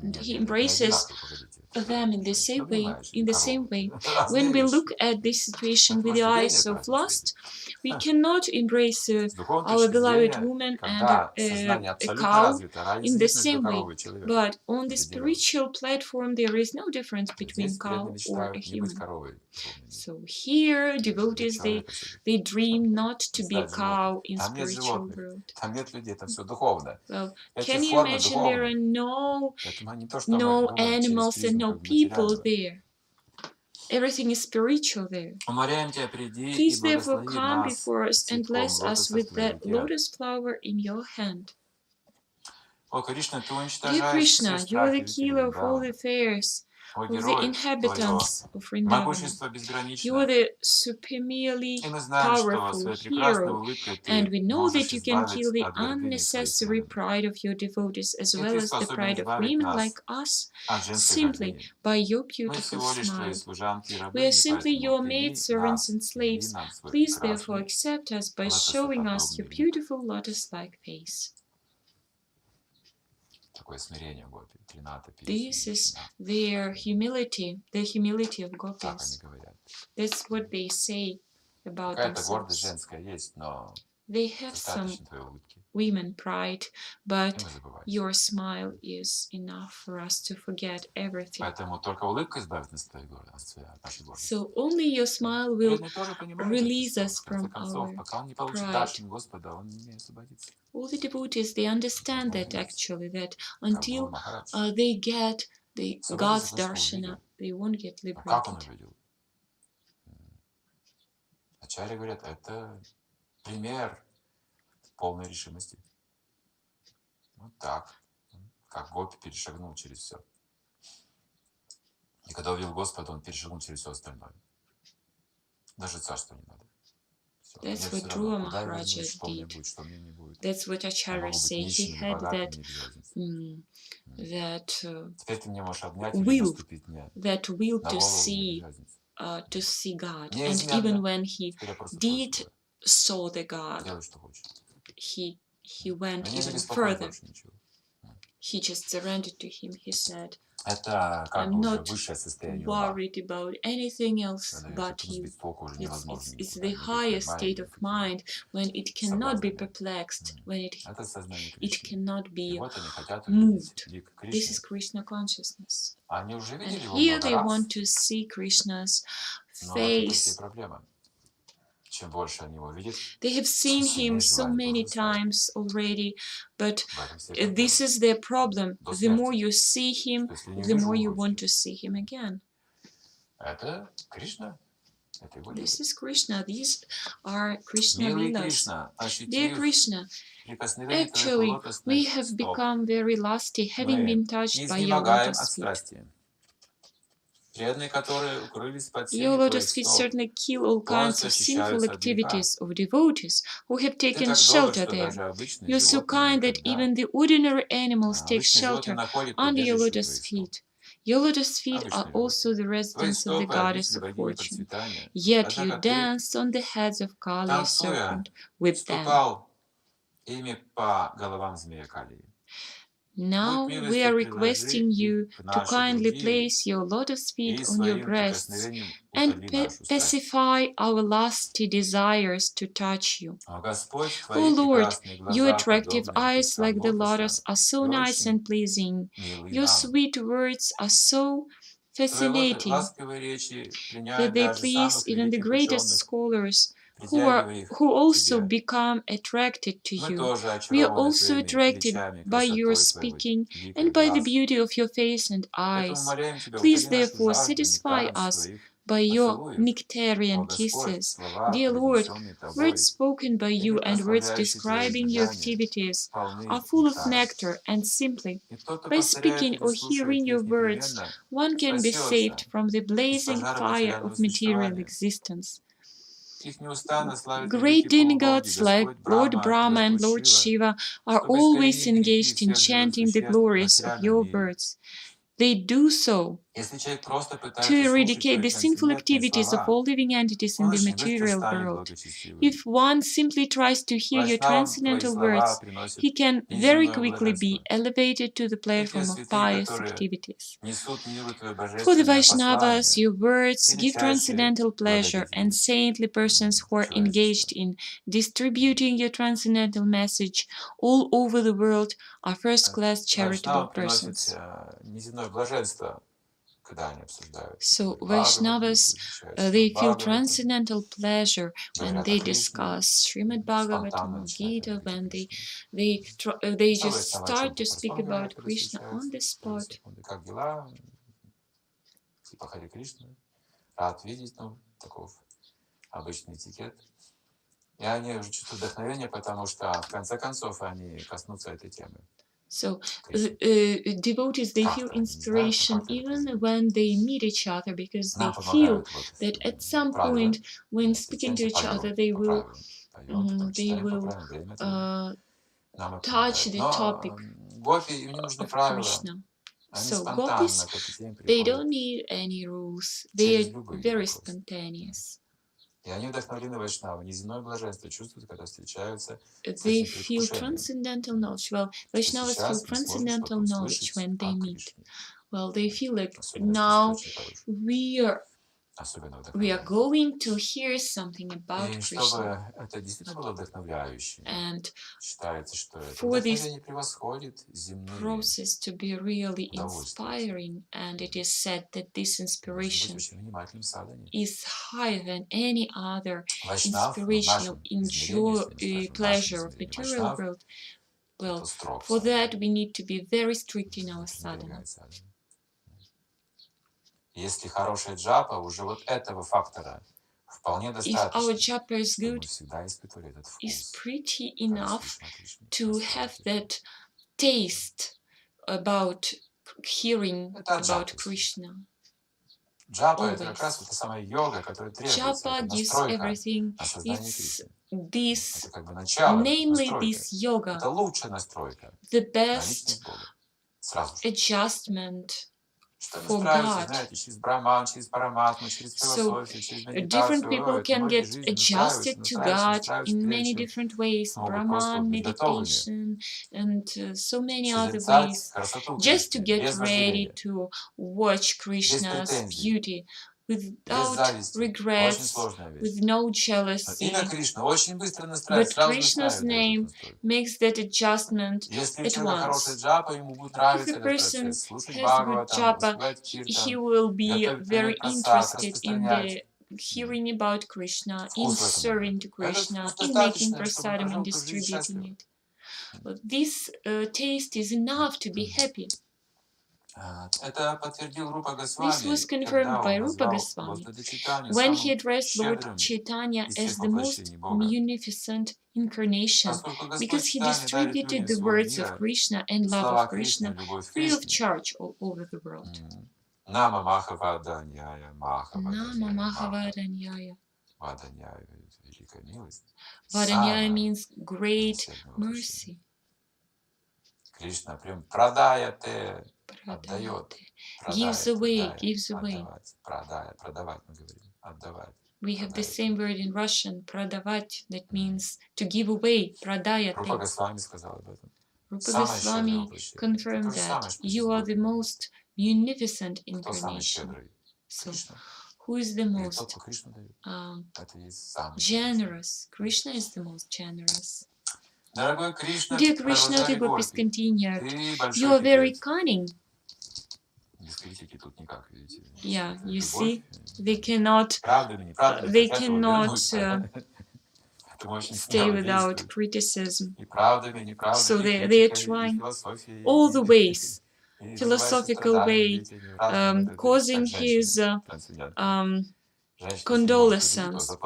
And he embraces them in the same way. When we look at this situation with the eyes of lust, we cannot embrace our beloved woman and a cow in the same way. But on the spiritual platform, there is no difference between cow or a human. So here, devotees, they dream not to be a cow in spiritual world. Well, can you imagine there are no animals and no people there? Everything is spiritual there. Please therefore come before us and bless us with that lotus flower in your hand. Dear Krishna, you are the killer of all the affairs of the inhabitants of Vrindavan. You are the supremely powerful hero, and we know that you can kill the unnecessary pride of your devotees as well as the pride of women like us, simply by your beautiful smile. We are simply your maids, servants, and slaves. Please therefore accept us by showing us your beautiful lotus-like face. This is their humility, the humility of Gopis. That's what they say about themselves. They have some women pride, but your smile is enough for us to forget everything. So only your smile will release us from our pride. All the devotees, they understand that actually, that until they get the God's darshana, they won't get liberated. Ачарьи говорят, это пример полной решимости. Вот так, как Гопи перешагнул через все. И когда увидел Господа, он перешагнул через все остальное. Даже царство не надо. That's what Dhruva Maharaja did. That's what Acharya say. He had that will to see God. And even when he did saw the God, he went even further. He just surrendered to him. He said, I'm not worried about anything else but you. It's the highest state of mind when it cannot be perplexed, when it cannot be moved. This is Kṛṣṇa consciousness. And here they want to see Krishna's face. They have seen him so many times already, but this is their problem. The more you see him, the more you want to see him again. This is Kṛṣṇa. These are Kṛṣṇa Leelas. Dear Krishna, actually, we have become very lusty, having been touched by your lotus feet. Your lotus feet certainly kill all kinds of sinful activities of devotees who have taken shelter there. You are so kind that even the ordinary animals take shelter under your lotus feet. Your lotus feet are also the residence of the goddess of fortune. Yet you dance on the heads of Kali's serpent with them. Now we are requesting you to kindly place your lotus feet on your breasts and pacify our lusty desires to touch you. O Lord, your attractive eyes like the lotus are so nice and pleasing. Your sweet words are so fascinating that they please even the greatest scholars. who also become attracted to you. We are also attracted by your speaking and by the beauty of your face and eyes. Please, therefore, satisfy us by your nectarian kisses. Dear Lord, words spoken by you and words describing your activities are full of nectar, and simply by speaking or hearing your words, one can be saved from the blazing fire of material existence. Great demigods like Lord Brahma and Lord Shiva are always engaged in chanting the glories of your words. They do so to eradicate the sinful activities of all living entities in the material world. If one simply tries to hear your transcendental words, he can very quickly be elevated to the platform of pious activities. For the Vaishnavas, your words give transcendental pleasure, and saintly persons who are engaged in distributing your transcendental message all over the world are first-class charitable persons. So Vaishnavas, they feel transcendental pleasure when they discuss Srimad Bhagavatam or Gita, when they just start to speak about Krishna on the spot. So devotees, they feel inspiration even when they meet each other, because they feel that at some point when speaking to each other they will touch the topic of Krishna. So Gopis, they don't need any rules, they are very spontaneous. They feel transcendental knowledge. Well, Vaishnavas feel transcendental knowledge when they meet. Well, they feel like now we are going to hear something about Krishna. And for this process to be really inspiring, and it is said that this inspiration is higher than any other inspiration of pleasure of material world. Well, for that we need to be very strict in our sadhana. If our japa is good, is pretty enough to have that taste about hearing about Krishna. Always. Japa gives everything. It's this, namely this yoga, the best adjustment for God. So different people can get adjusted to God in many different ways, Brahman, meditation, and so many other ways, just to get ready to watch Krishna's beauty without regrets, with no jealousy. But Krishna's name makes that adjustment at once. If the person has good japa, he will be very interested in the hearing about Krishna, in serving to Krishna, in making prasadam and distributing it. But this taste is enough to be happy. This was confirmed by Rupa Goswami when he addressed Lord Chaitanya as the most munificent incarnation, because he distributed the words of Krishna and love of Krishna free of charge all over the world. Nama Mahavadanyaya. Vadanyaya means great mercy. Krishna prem pradayate. Gives away. We have the same word in Russian, pradavать, that means to give away, pradayate. Rupa Goswami confirmed that you are the most munificent incarnation. So, who is the most generous? Krishna is the most generous. Dear Krishna, the Gopis continued, you are very cunning. Yeah, you see, they cannot stay without criticism. So they're trying all the ways, philosophical way, causing his condolences.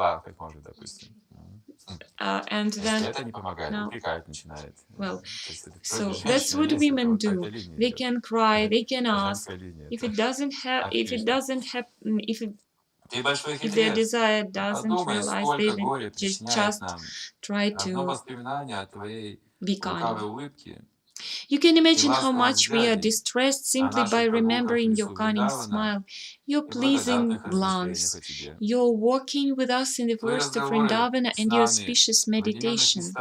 And then, no, well, so that's what women do. They can cry, they can ask. If their desire doesn't realize, they just try to be kind. You can imagine how much we are distressed simply by remembering your cunning smile, your pleasing glance, your walking with us in the forest of Vrindavana and your auspicious meditations.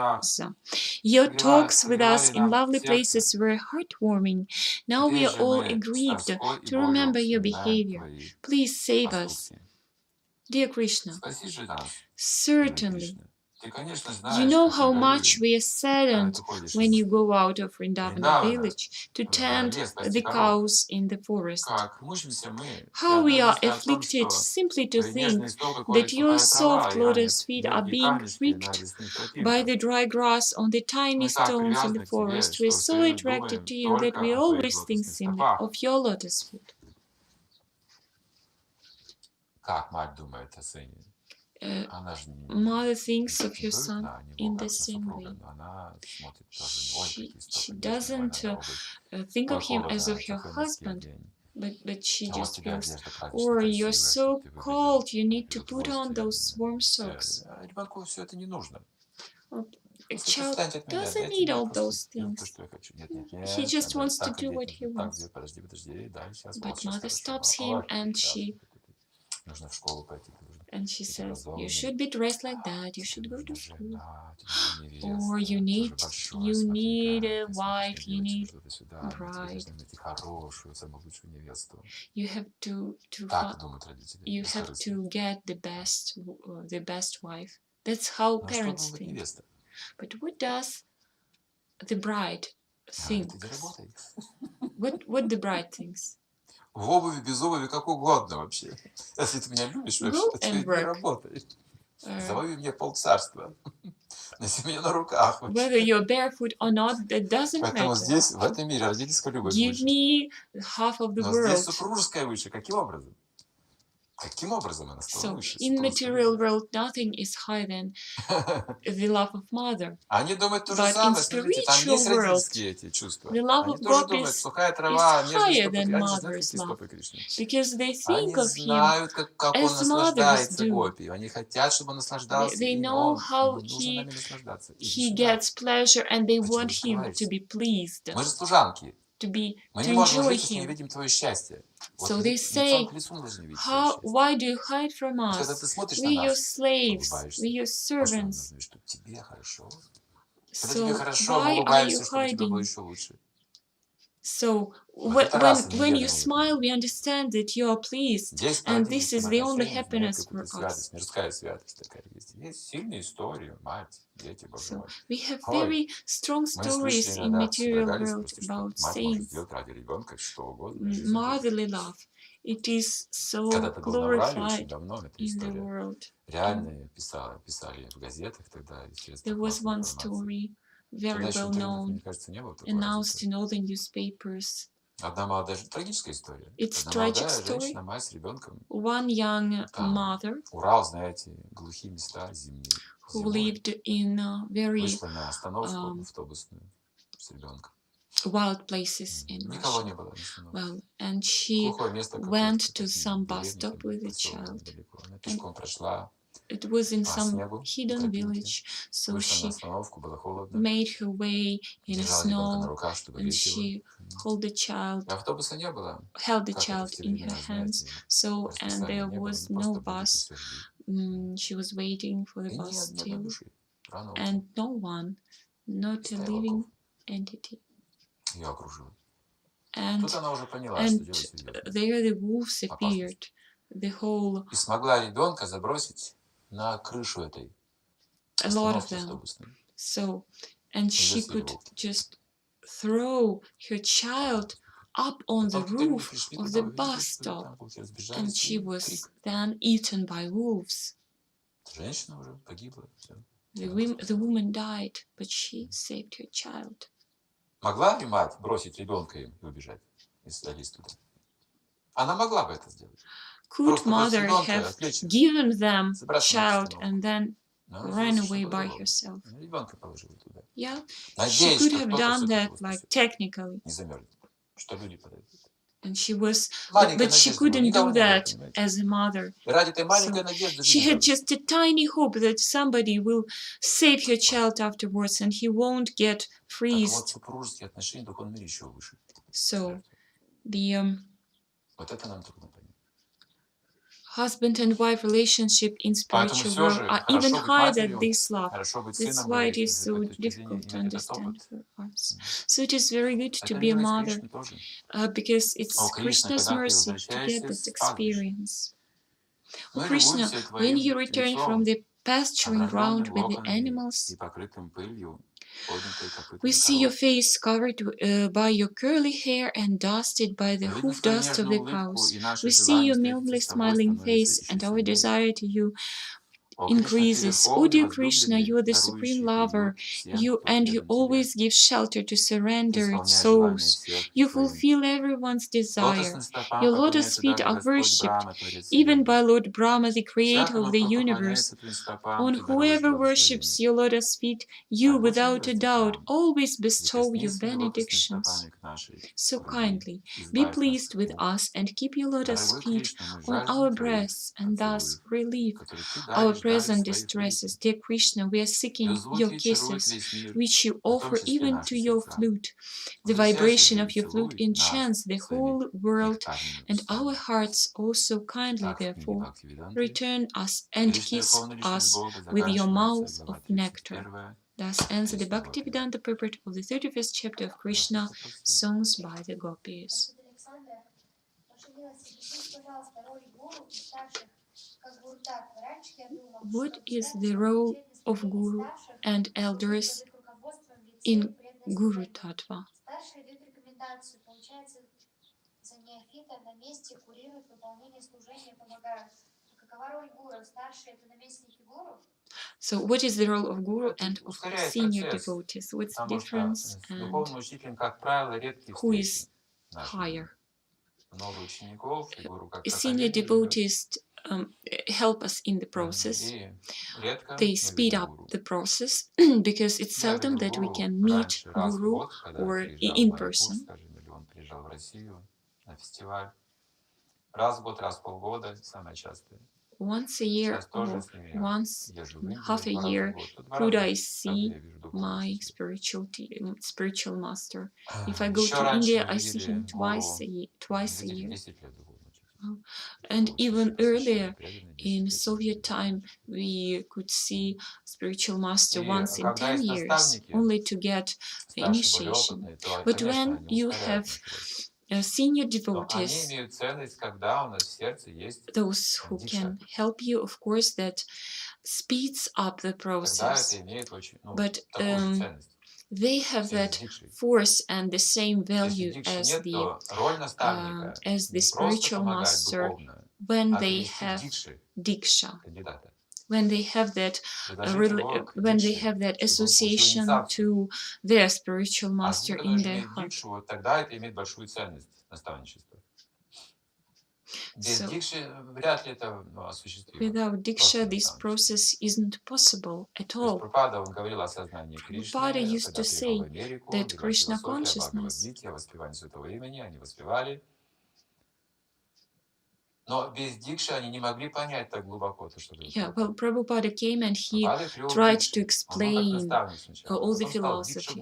Your talks with us in lovely places were heartwarming. Now we are all aggrieved to remember your behavior. Please save us. Dear Krishna, certainly. You know how much we are saddened when you go out of Vrindavana village to tend the cows in the forest. How we are afflicted simply to think that your soft lotus feet are being pricked by the dry grass on the tiny stones in the forest. We are so attracted to you that we always think simply of your lotus feet. Mother thinks of her son in the same way. She doesn't think of him as of her husband, but she just feels, or you're so cold, you need to put on those warm socks. A child doesn't need all those things. He just wants to do what he wants. But mother stops him and she says, you should be dressed like that, you should go to school. Or you need a wife, you need a bride. You have to get the best wife. That's how parents think. But what does the bride think? What the bride thinks? В обуви, без обуви, как угодно вообще. Если ты меня любишь, вообще, ты не работай. Завоюй мне полцарства. Носи меня на руках. Whether you're barefoot or not, that doesn't matter. Поэтому здесь, в этом мире, родительская любовь Give выше. me half of the Но world. здесь супружеская выше. Каким образом? Каким образом она стала выше? In material world, nothing is higher than the love of mother. Они думают то же But самое. in Смотрите, там есть spiritual world, родительские эти чувства. the love Они of тоже Gopis думают, сухая is трава, нежные higher стопы. than Они знают, mother's какие love, стопы Кришны. because they Они think of him знают, как он as mothers наслаждается do. Гопи. Они хотят, чтобы он наслаждался They ими. know Он how не нужно нами наслаждаться. he gets pleasure and they want him to be pleased, Мы же служанки. to Мы не можем enjoy жить, если не him. видим твое счастье. So they say, why do you hide from us? We're your slaves, we're your servants. So why are you hiding? So when you smile, we understand that you are pleased, and this is the only happiness for us. So we have very strong stories in material world about saints. Motherly love. It is so glorified in the world. There was one story, very well known, announced in all the newspapers. It's a tragic story. One young mother who lived in very wild places in Russia. Well, and she went to some bus stop with a child. And it was in some hidden village, so she made her way in the snow, and she held the child in her hands. So, and there was no bus. She was waiting for the bus still, and no one, not a living entity. And there the wolves appeared. The whole, a lot of them. So, and she could just throw her child up on the roof of the bus stop, and she was then eaten by wolves. The woman died, but she saved her child. Могла ли мать бросить ребенка им и убежать и садись туда? Она могла бы это сделать. Could mother have given them child and then ran away by herself? Ребенка положила туда. Yeah, she could have done that, like technically. Не замерзнет, что люди подойдут. And but she couldn't do that as a mother. So she had just a tiny hope that somebody will save her child afterwards and he won't get freezed. So the husband and wife relationship in spiritual world are even higher than this love. That's why it is so difficult to understand for us. So it is very good to be a mother, because it's Krishna's mercy to get that experience. Oh, Krishna, when you return from the pasturing ground with the animals, we see your face covered by your curly hair and dusted by the hoof dust of the cows. We see your mildly smiling face, and our desire to you increases. O dear Krishna, you are the supreme lover, you always give shelter to surrendered souls. You fulfill everyone's desire. Your lotus feet are worshipped, even by Lord Brahma, the creator of the universe. On whoever worships your lotus feet, you, without a doubt, always bestow your benedictions. So kindly, be pleased with us and keep your lotus feet on our breasts, and thus relieve our present distresses. Dear Krishna, we are seeking your kisses, which you offer even to your flute. The vibration of your flute enchants the whole world, and our hearts also kindly, therefore, return us and kiss us with your mouth of nectar. Thus ends the Bhaktivedanta purport of the 31st chapter of Krishna, songs by the Gopis. What is the role of Guru and elders in Guru Tattva? So what is the role of Guru and of senior devotees? What's the difference and who is higher? Senior devotees help us in the process. They speed up the process because it's seldom that we can meet Guru or in person. Once a year or once half a year could I see my spiritual master. If I go to India, I see him twice a year. And even earlier in Soviet time, we could see spiritual master once in 10 years, only to get the initiation. But when you have senior devotees, those who can help you, of course, that speeds up the process. But they have that force and the same value as the spiritual master when they have diksha, when they have that association to their spiritual master in their heart. So, without diksha, this process isn't possible at all. Prabhupada used to say that Krishna consciousness Prabhupada came and he tried to explain all the philosophy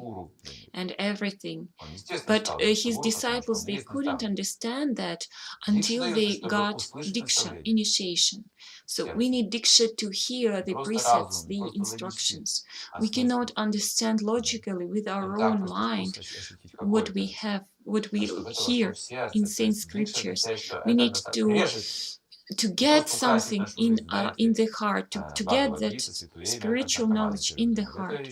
and everything. But his disciples, they couldn't understand that until they got diksha, initiation. So we need diksha to hear the precepts, the instructions. We cannot understand logically with our own mind what we hear in saint scriptures. We need to get something in the heart, to get that spiritual knowledge in the heart.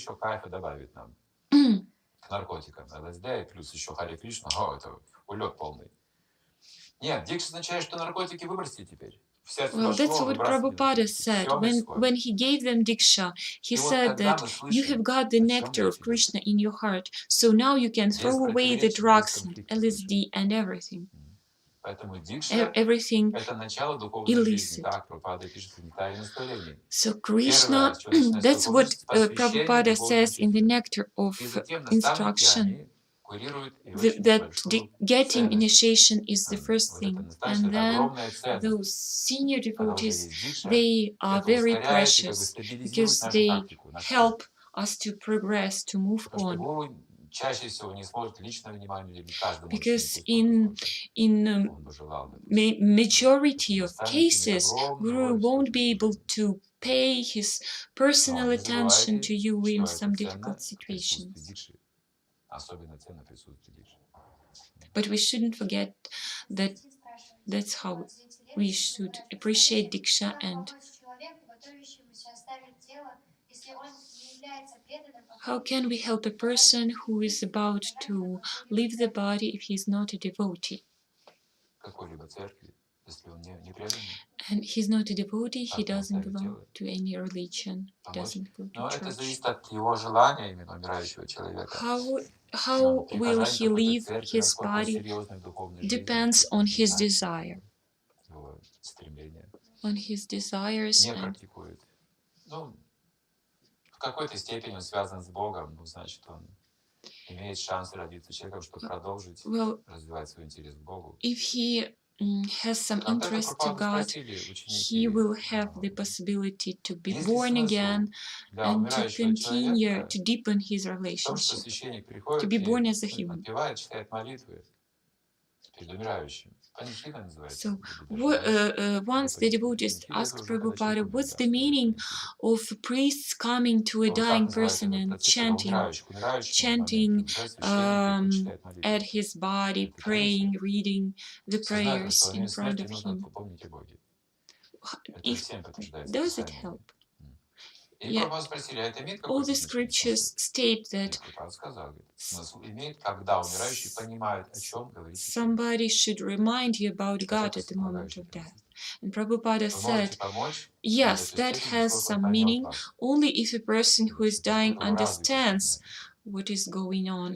Наркотикам, ЛСД, плюс еще Харе Кришна, это улет полный. Нет, дикша означает, что наркотики выбросьте теперь. Well, that's what Prabhupada said. When he gave them Diksha, he said that you have got the nectar of Krishna in your heart, so now you can throw away the drugs and LSD and everything. Everything illicit. So Krishna, that's what Prabhupada says in the nectar of instruction, that getting initiation is the first thing, and then those senior devotees, they are very precious because they help us to progress, to move on. Because in majority of cases, Guru won't be able to pay his personal attention to you in some difficult situations. But we shouldn't forget that that's how we should appreciate Diksha. And how can we help a person who is about to leave the body if he's not a devotee? And he's not a devotee, he doesn't belong to any religion, he doesn't go to church. How will he leave his body depends on his desire, on his desires. And в какой-то степени он связан с Богом, ну, значит, он имеет шанс родиться человеком, чтобы продолжить развивать свой интерес к Богу. If he has some interest to God, he will have the possibility to be born again and to continue to deepen his relationship, to be born as a human. So once the devotees asked Prabhupada, what's the meaning of priests coming to a dying person and chanting at his body, praying, reading the prayers in front of him? Does it help? Yeah, all the scriptures state that somebody should remind you about God at the moment of death. And Prabhupada said, yes, that has some meaning only if a person who is dying understands what is going on,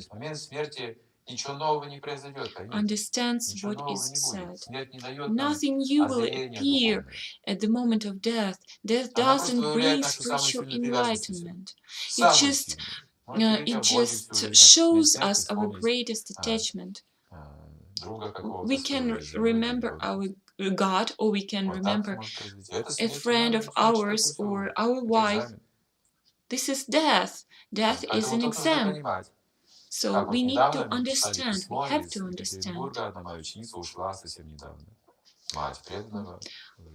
understands what is said. Nothing new will appear at the moment of death. Death doesn't bring spiritual enlightenment. It just shows us our greatest attachment. We can remember our God, or we can remember a friend of ours or our wife. This is death. Death is an exam. So we need to understand, we have to understand.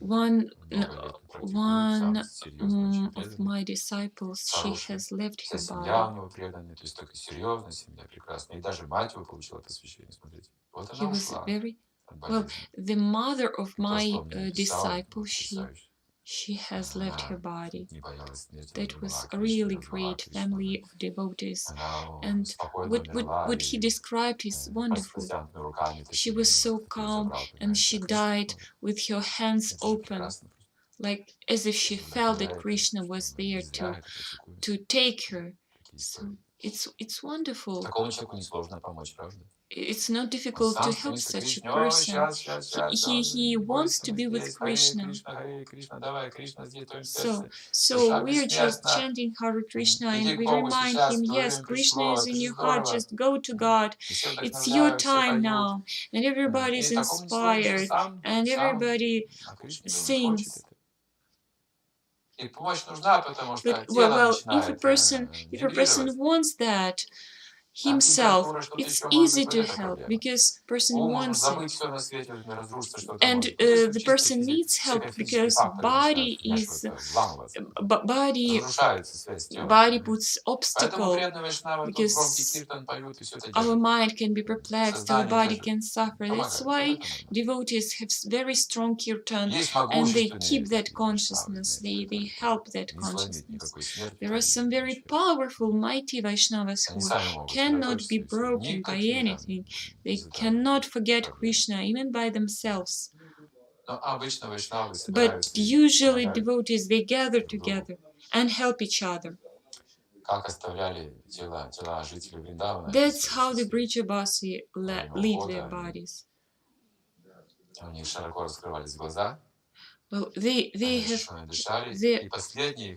One of my disciples, she has left her body. He was very, well, the mother of my disciple, she has left her body. That was a really great family of devotees. And what he described is wonderful. She was so calm, and she died with her hands open, like as if she felt that Krishna was there to take her. So it's wonderful. It's not difficult to help such a person. He wants to be with Krishna. So we are just chanting Hare Krishna, and we remind him, yes, Krishna is in your heart, just go to God. It's your time now. And everybody's inspired, and everybody sings. But, well, if a person wants that himself, it's easy to help because person wants it, and the person needs help because body puts obstacle, because our mind can be perplexed, our body can suffer. That's why devotees have very strong kirtan, and they keep that consciousness, they help that consciousness. There are some very powerful, mighty Vaishnavas who cannot be broken by anything. They cannot forget Krishna even by themselves. But usually devotees, they gather together and help each other. That's how the Brijabasi leave their bodies. Well, they have their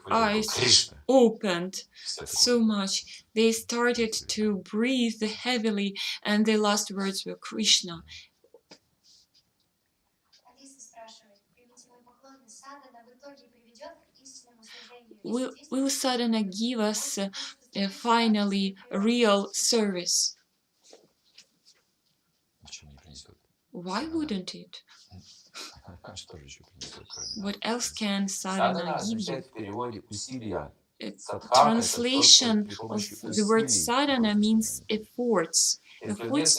eyes opened so much. They started to breathe heavily, and their last words were Krishna. Will sadhana give us finally real service? Why wouldn't it? What else can sadhana give you? Translation of the word sadhana means efforts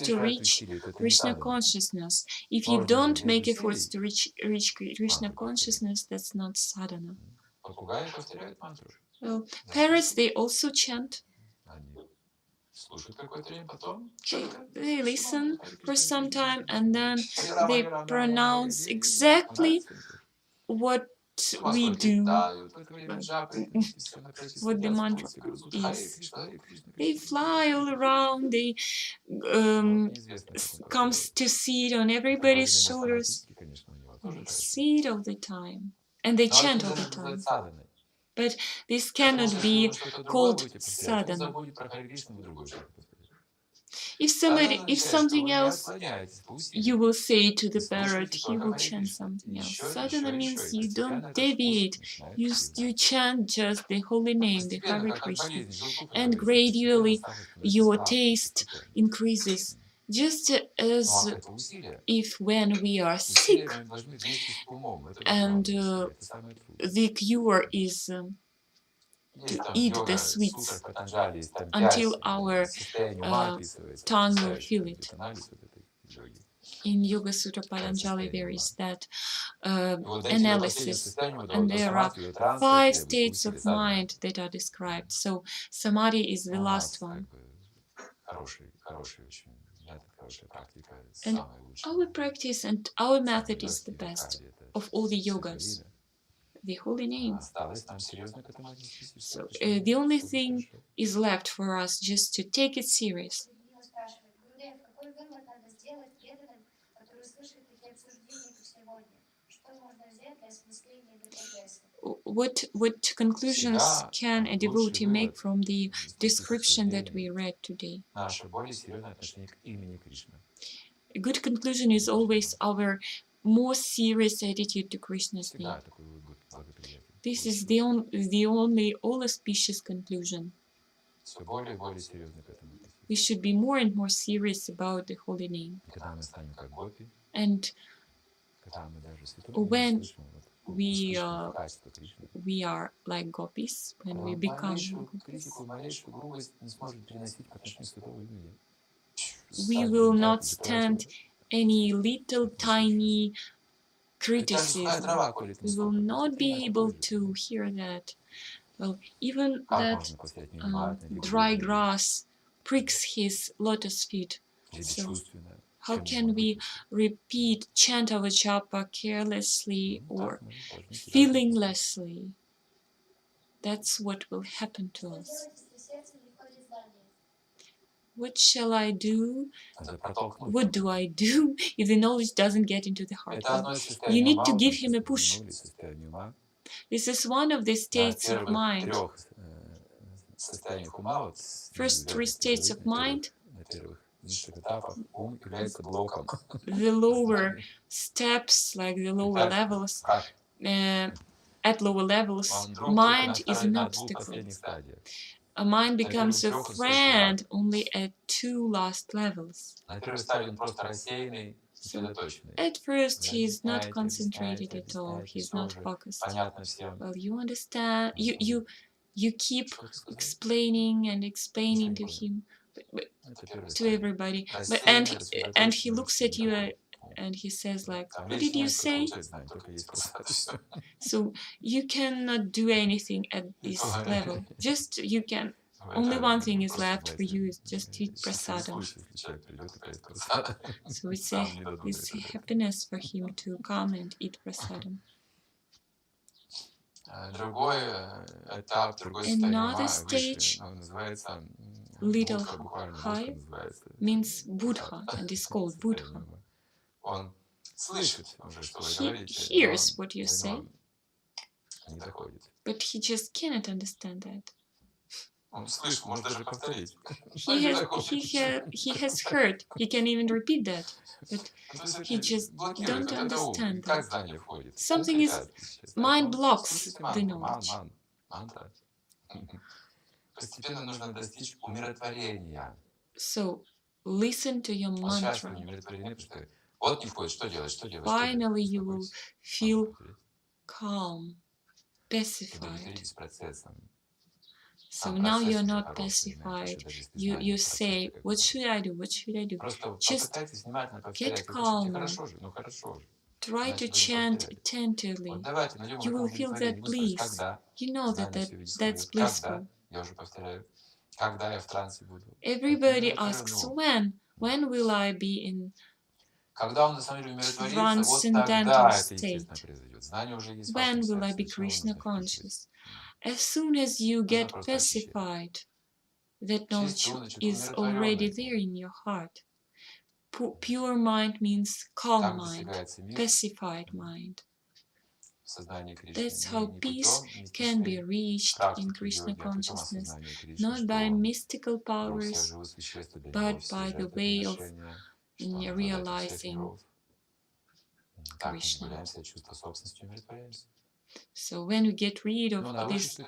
to reach Krishna consciousness. If you don't make efforts to reach Krishna consciousness, that's not sadhana. Well, parrots, they also chant. They listen for some time and then they pronounce exactly what we do, what the mantra is. They fly all around, they comes to sit on everybody's shoulders. They sit all the time and they chant all the time. But this cannot be called sadhana. If something else you will say to the parrot, he will chant something else. Sadhana means you don't deviate. You chant just the holy name, the Hare Krishna, and gradually your taste increases. Just as if when we are sick and the cure is to eat the sweets until our tongue will feel it. In Yoga Sutra Patanjali there is that analysis, and there are 5 states of mind that are described. So Samadhi is the last one. And our practice and our method is the best of all the yogas. The holy name. So the only thing is left for us just to take it serious. What conclusions can a devotee make from the description that we read today? A good conclusion is always our more serious attitude to Krishna's name. This is the only all-auspicious conclusion. We should be more and more serious about the holy name. And when we are like Gopis, when we become Gopis, we will not stand any little tiny criticism. We will not be able to hear that. Well, even that dry grass pricks his lotus feet. So how can we chant our japa carelessly or feelinglessly? That's what will happen to us. What shall I do? What do I do if the knowledge doesn't get into the heart? You need to give him a push. This is one of the states of mind. First 3 states of mind. The lower steps, like the lower levels, at lower levels, mind is an obstacle. A mind becomes a friend only at 2 last levels. So, at first he is not concentrated at all, he is not focused. Well, you understand, you keep explaining and explaining to him, to everybody, and he looks at you and he says like, what did you say? So you cannot do anything at this level. Just you can only one thing is left for you, is just eat prasadam. So it's happiness for him to come and eat prasadam. Another stage, little higher, means Buddha, and is called Buddha. He hears what you say, but he just cannot understand that. He has heard, he can even repeat that, but he just don't understand that. Something is, mind blocks the knowledge. So listen to your mantra. Finally you will feel calm, pacified. So now you're not pacified. You say, what should I do? What should I do? Just get calmer. Try to chant attentively. You will feel that bliss. You know that's blissful. Everybody asks, when will I be in transcendental state? When will I be Krishna conscious? As soon as you get pacified, that knowledge is already there in your heart. Pure mind means calm mind, pacified mind. That's how peace can be reached in Krishna consciousness, not by mystical powers, but by the way of realizing Krishna. So when we get rid of this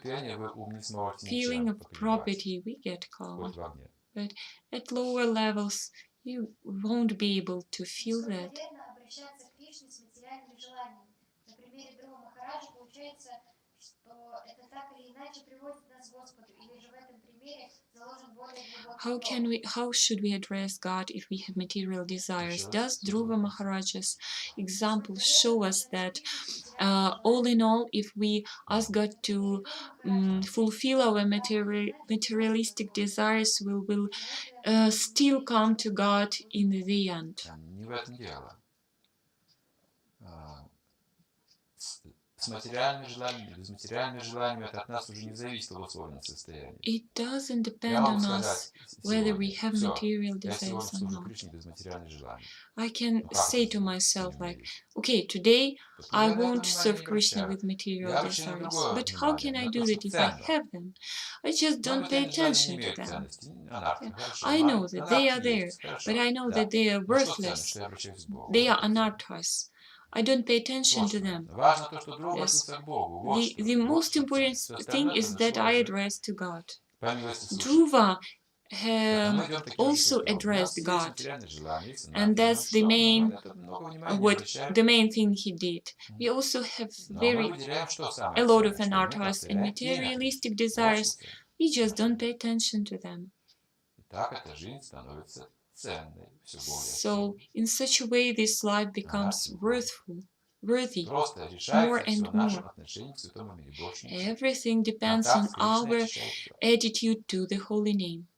feeling of property, we get calm. But at lower levels, you won't be able to feel that. How should we address God if we have material desires? Does Dhruva Maharaja's example show us that all in all, if we ask God to fulfill our materialistic desires, we will still come to God in the end? It doesn't depend on us whether we have material desires or not. I can say to myself like, okay, today I won't serve Krishna with material desires, but how can I do that if I have them? I just don't pay attention to them. I know that they are there, but I know that they are worthless. They are anarthas. I don't pay attention to them. Yes. The most important thing is that I address to God. Dhruva also addressed God, and that's the main thing he did. We also have a lot of anarthas and materialistic desires. We just don't pay attention to them. So in such a way, this life becomes worthy, more and more. Everything depends on our attitude to the holy name.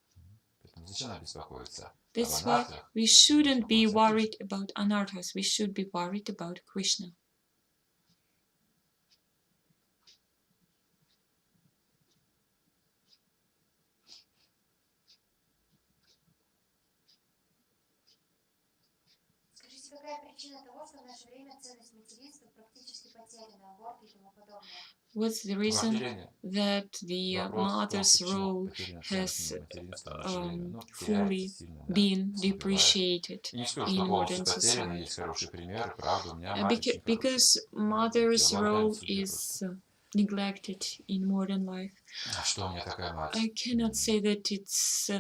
That's why we shouldn't be worried about anarthas, we should be worried about Krishna. What's the reason that the mother's role has fully been depreciated in modern society? Because mother's role is neglected in modern life. I cannot say that it's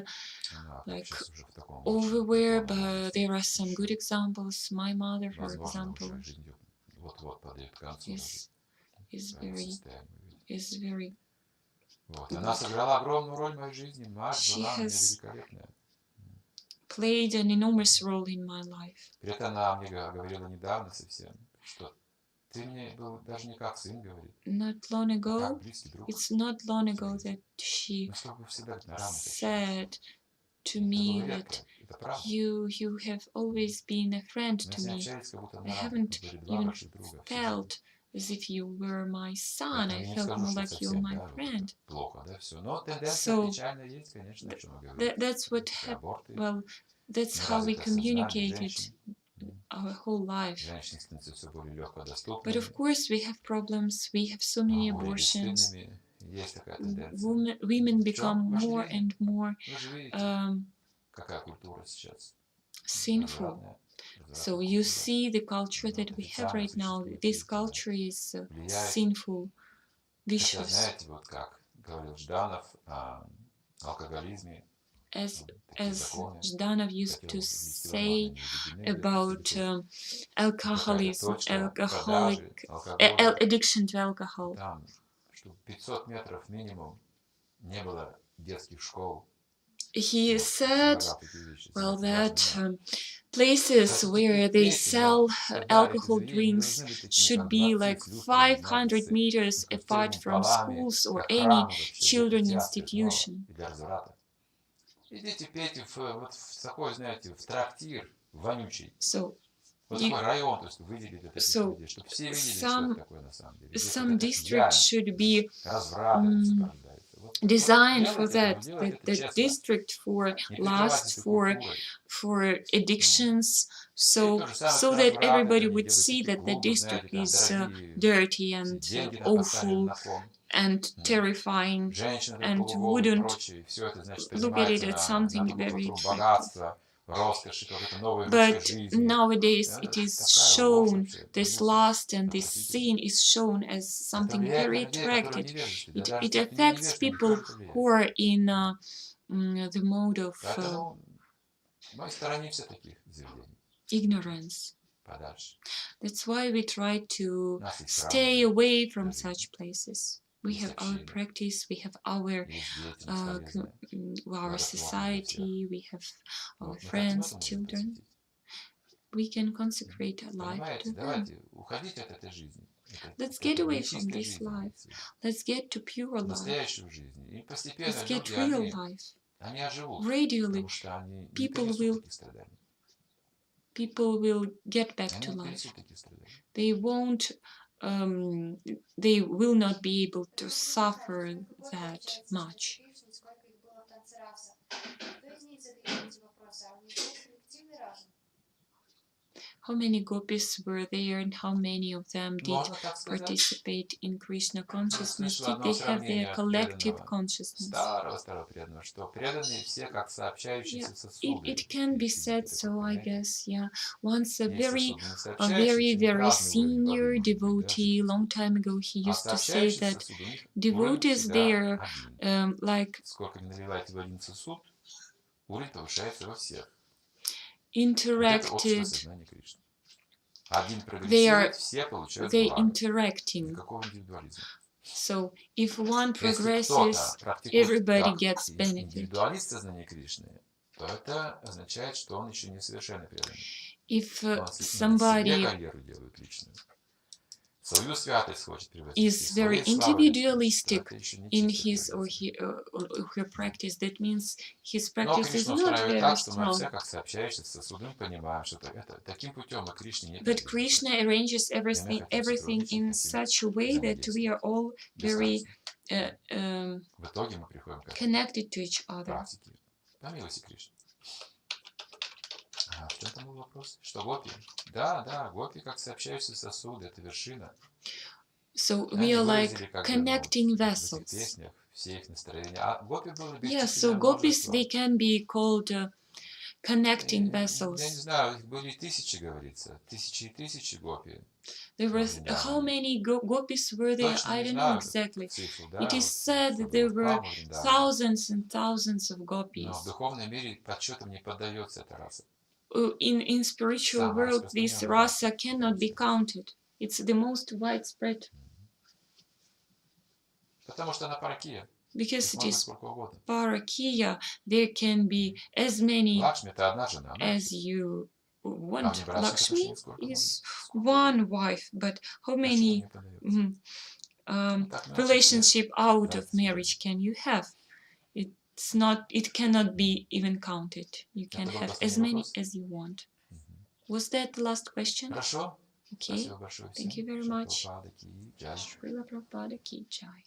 like everywhere, but there are some good examples. My mother, for example, is very she has played an enormous role in my life. Not long ago, it's not long ago that she said to me that you have always been a friend to me. I haven't even felt as if you were my son. I felt more like you're my friend. So that's what happened. Well, that's how we communicated our whole life. But of course we have problems. We have so many abortions. Women become more and more sinful. So you see the culture that we have right now. This culture is sinful, vicious. As Zhdanov used to say about alcoholism, addiction to alcohol. He said, well, that places where they sell alcohol drinks should be like 500 meters apart from schools or any children institution. So some districts should be designed for that, the district for lust, for addictions, so that everybody would see that the district is dirty and awful and terrifying, and wouldn't look at it as something very attractive. But nowadays it is shown, this lust and this sin is shown as something very attractive. It affects people who are in the mode of ignorance. That's why we try to stay away from such places. We have our practice, we have our society, we have our friends, children. We can consecrate our life to them. Let's get away from this life. Let's get to pure life. Let's get real life. Gradually, people will get back to life. They won't. They will not be able to suffer that much. How many gopis were there and how many of them did participate in Krishna consciousness? Did they have their collective consciousness? Yeah, it can be said so, I guess, yeah. Once a very senior devotee, long time ago, he used to say that devotees there, interacted. They interacting. So if one progresses, everybody gets benefit. If somebody is very individualistic in his or her practice, that means his practice is not very strong. But Krishna arranges everything in such a way that we are all very connected to each other. В чем там был вопрос? Что гопи? Да, гопи как сообщающие сосуды, это вершина. So we are like connecting vessels. Yeah, so gopis, they can be called connecting vessels. Я не знаю, их были тысячи, говорится. Тысячи и тысячи гопи. There was, how many gopis were there? I don't know exactly. It is said that there were thousands and thousands of gopis. В духовном мире подсчетам не поддается эта раса. In spiritual world, this rasa cannot be counted. It's the most widespread. Because it is parakiya, there can be as many as you want Lakshmi is one wife, but how many relationship out of marriage can you have? It's not, it cannot be even counted. You can have as many as you want. Was that the last question? Okay. Thank you very much. Srila Prabhupada ki jai.